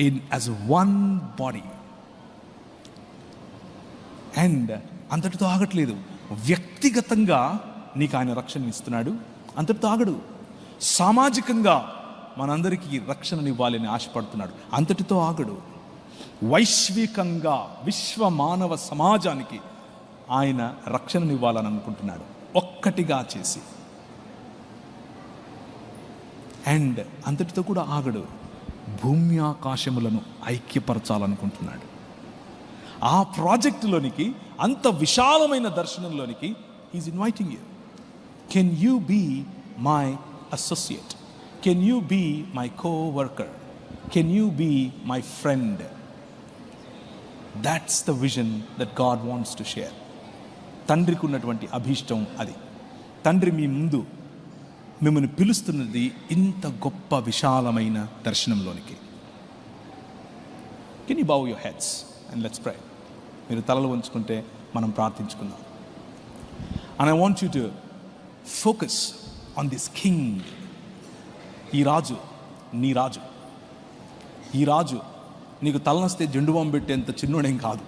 Speaker 1: in as one body. And అంతటితో ఆగట్లేదు. వ్యక్తిగతంగా నీకు ఆయన రక్షణ ఇస్తున్నాడు. అంతటితో ఆగడు. సామాజికంగా మనందరికీ రక్షణనివ్వాలని ఆశపడుతున్నాడు. అంతటితో ఆగడు. వైశ్వికంగా విశ్వ మానవ సమాజానికి ఆయన రక్షణనివ్వాలని అనుకుంటున్నాడు, ఒక్కటిగా చేసి. అండ్ అంతటితో కూడా ఆగడు. భూమి ఆకాశములను ఐక్యపరచాలనుకుంటున్నాడు. ఆ ప్రాజెక్టులోనికి, అంత విశాలమైన దర్శనంలోనికి is inviting you. Can you be my associate? Can you be my coworker? Can you be my friend? That's the vision that God wants to share. తండ్రికి ఉన్నటువంటి అభీష్టం అది. తండ్రి మీ ముందు మిమ్మల్ని పిలుస్తున్నది ఇంత గొప్ప విశాలమైన దర్శనంలోనికి. Can you bow your heads and let's pray. మీరు తలలు వంచుకుంటే మనం ప్రార్థించుకుందాం. And I want you to focus on this king. ఈ రాజు నీ రాజు. ఈ రాజు నీకు తలనొస్తే జెండు బాంబు పెట్టేంత చిన్నోడేం కాదు.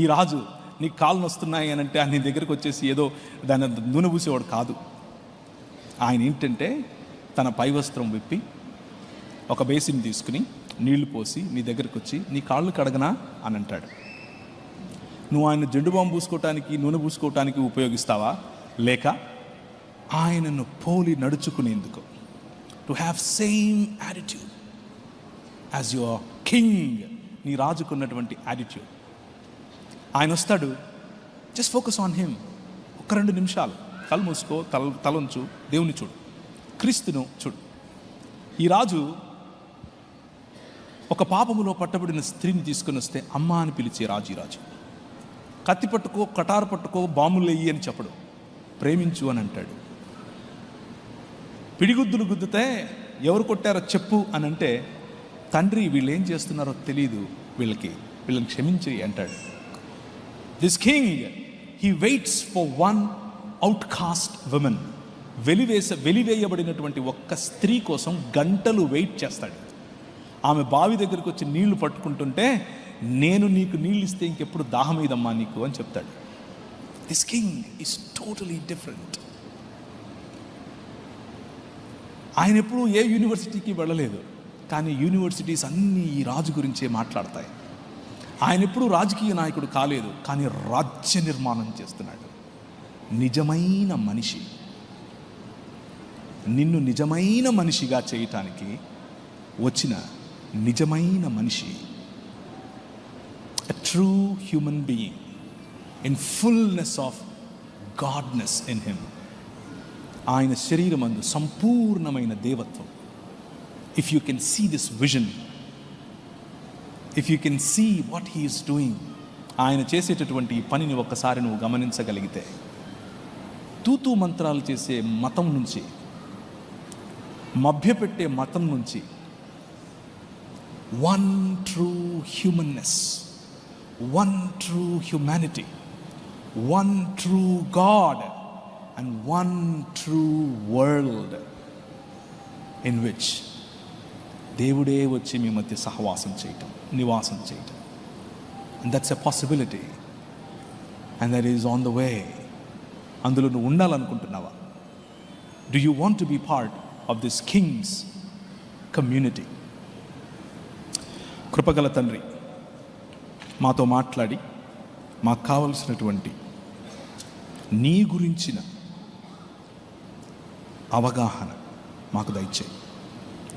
Speaker 1: ఈ రాజు నీకు కాళ్ళు నొస్తున్నాయి అని అంటే నీ దగ్గరకు వచ్చేసి ఏదో దాన్ని నూనె పూసేవాడు కాదు. ఆయన ఏంటంటే తన పై వస్త్రం విప్పి ఒక బేసిన్ తీసుకుని నీళ్లు పోసి నీ దగ్గరకు వచ్చి నీ కాళ్ళు కడగనా అని అంటాడు. నువ్వు ఆయన జెండు బాంబు పూసుకోవటానికి, నూనె పూసుకోవటానికి ఉపయోగిస్తావా, లేక ఆయనను పోలి నడుచుకునేందుకు, to have same attitude as your king, నీ రాజుకున్నటువంటి యాటిట్యూడ్. ఆయన వస్తాడు, జస్ట్ ఫోకస్ ఆన్ హిమ్. ఒక 2 నిమిషాలు కళ్ళు మూసుకో, తలంచు, దేవుని చూడు, క్రీస్తును చూడు. ఈ రాజు ఒక పాపములో పట్టబడిన స్త్రీని తీసుకుని వస్తే అమ్మ అని పిలిచే రాజు ఈ రాజు. కత్తి పట్టుకో, కటారు పట్టుకో, బాంబులు వెయ్యి అని చెప్పడు, ప్రేమించు అని అంటాడు. పిడిగుద్దులు గుద్దితే ఎవరు కొట్టారో చెప్పు అని అంటే, తండ్రి వీళ్ళు ఏం చేస్తున్నారో తెలియదు, వీళ్ళని క్షమించి అంటాడు. This king he waits for one outcast women. వెలివేయబడినటువంటి ఒక్క స్త్రీ కోసం గంటలు వెయిట్ చేస్తాడు. ఆమె బావి దగ్గరికి వచ్చి నీళ్లు పట్టుకుంటుంటే, నేను నీకు నీళ్ళు ఇస్తే ఇంకెప్పుడు దాహమేదమ్మా నీకు అని చెప్తాడు. This king is totally different. ఆయన ఎప్పుడు ఏ యూనివర్సిటీకి వెళ్ళలేదు, కానీ యూనివర్సిటీస్ అన్నీ ఈ రాజు గురించే మాట్లాడతాయి. ఆయన ఎప్పుడూ రాజకీయ నాయకుడు కాలేదు, కానీ రాజ్య నిర్మాణం చేస్తున్నాడు. నిజమైన మనిషి, నిన్ను నిజమైన మనిషిగా చేయటానికి వచ్చిన నిజమైన మనిషి, a true human being in fullness of godness in him. ఆయన శరీరమందు సంపూర్ణమైన దేవత్వం. If you can see this vision, if you can see what he is doing, ఆయన చేసేటటువంటి పనిని ఒక్కసారి నువ్వు గమనించగలిగితే, తూతూ మంత్రాలు చేసే మతం నుంచి, మభ్యపెట్టే మతం నుంచి, one true humanness, one true humanity, one true God and one true world in which దేవుడే వచ్చి మీ మధ్య సహవాసం చేయటం, నివాసం చేయటం. And that's a possibility and that is on the way. అందులో నువ్వు ఉండాలనుకుంటున్నావా? Do you want to be part of this king's community? కృపగల తండ్రి, మాతో మాట్లాడి మాకు కావలసినటువంటి నీ గురించిన అవగాహన మాకు దయచేయి.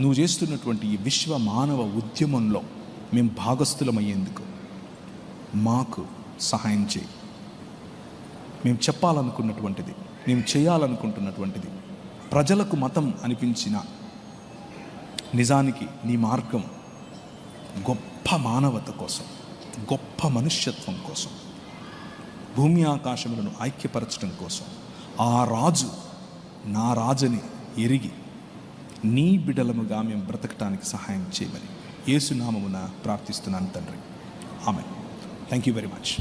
Speaker 1: నువ్వు చేస్తున్నటువంటి ఈ విశ్వ మానవ ఉద్యమంలో మేము భాగస్థులమయ్యేందుకు మాకు సహాయం చేయి. మేము చెప్పాలనుకున్నటువంటిది, మేము చేయాలనుకుంటున్నటువంటిది ప్రజలకు మతం అనిపించిన, నిజానికి నీ మార్గం గొప్ప మానవత కోసం, గొప్ప మనుష్యత్వం కోసం, భూమి ఆకాశములను ఐక్యపరచడం కోసం, ఆ రాజు నా రాజని ఎరిగి నీ బిడలముగా మేము బ్రతకటానికి సహాయం చేయమని యేసు నామమున ప్రార్థిస్తున్నాను తండ్రి. ఆమేన్. Thank you very much.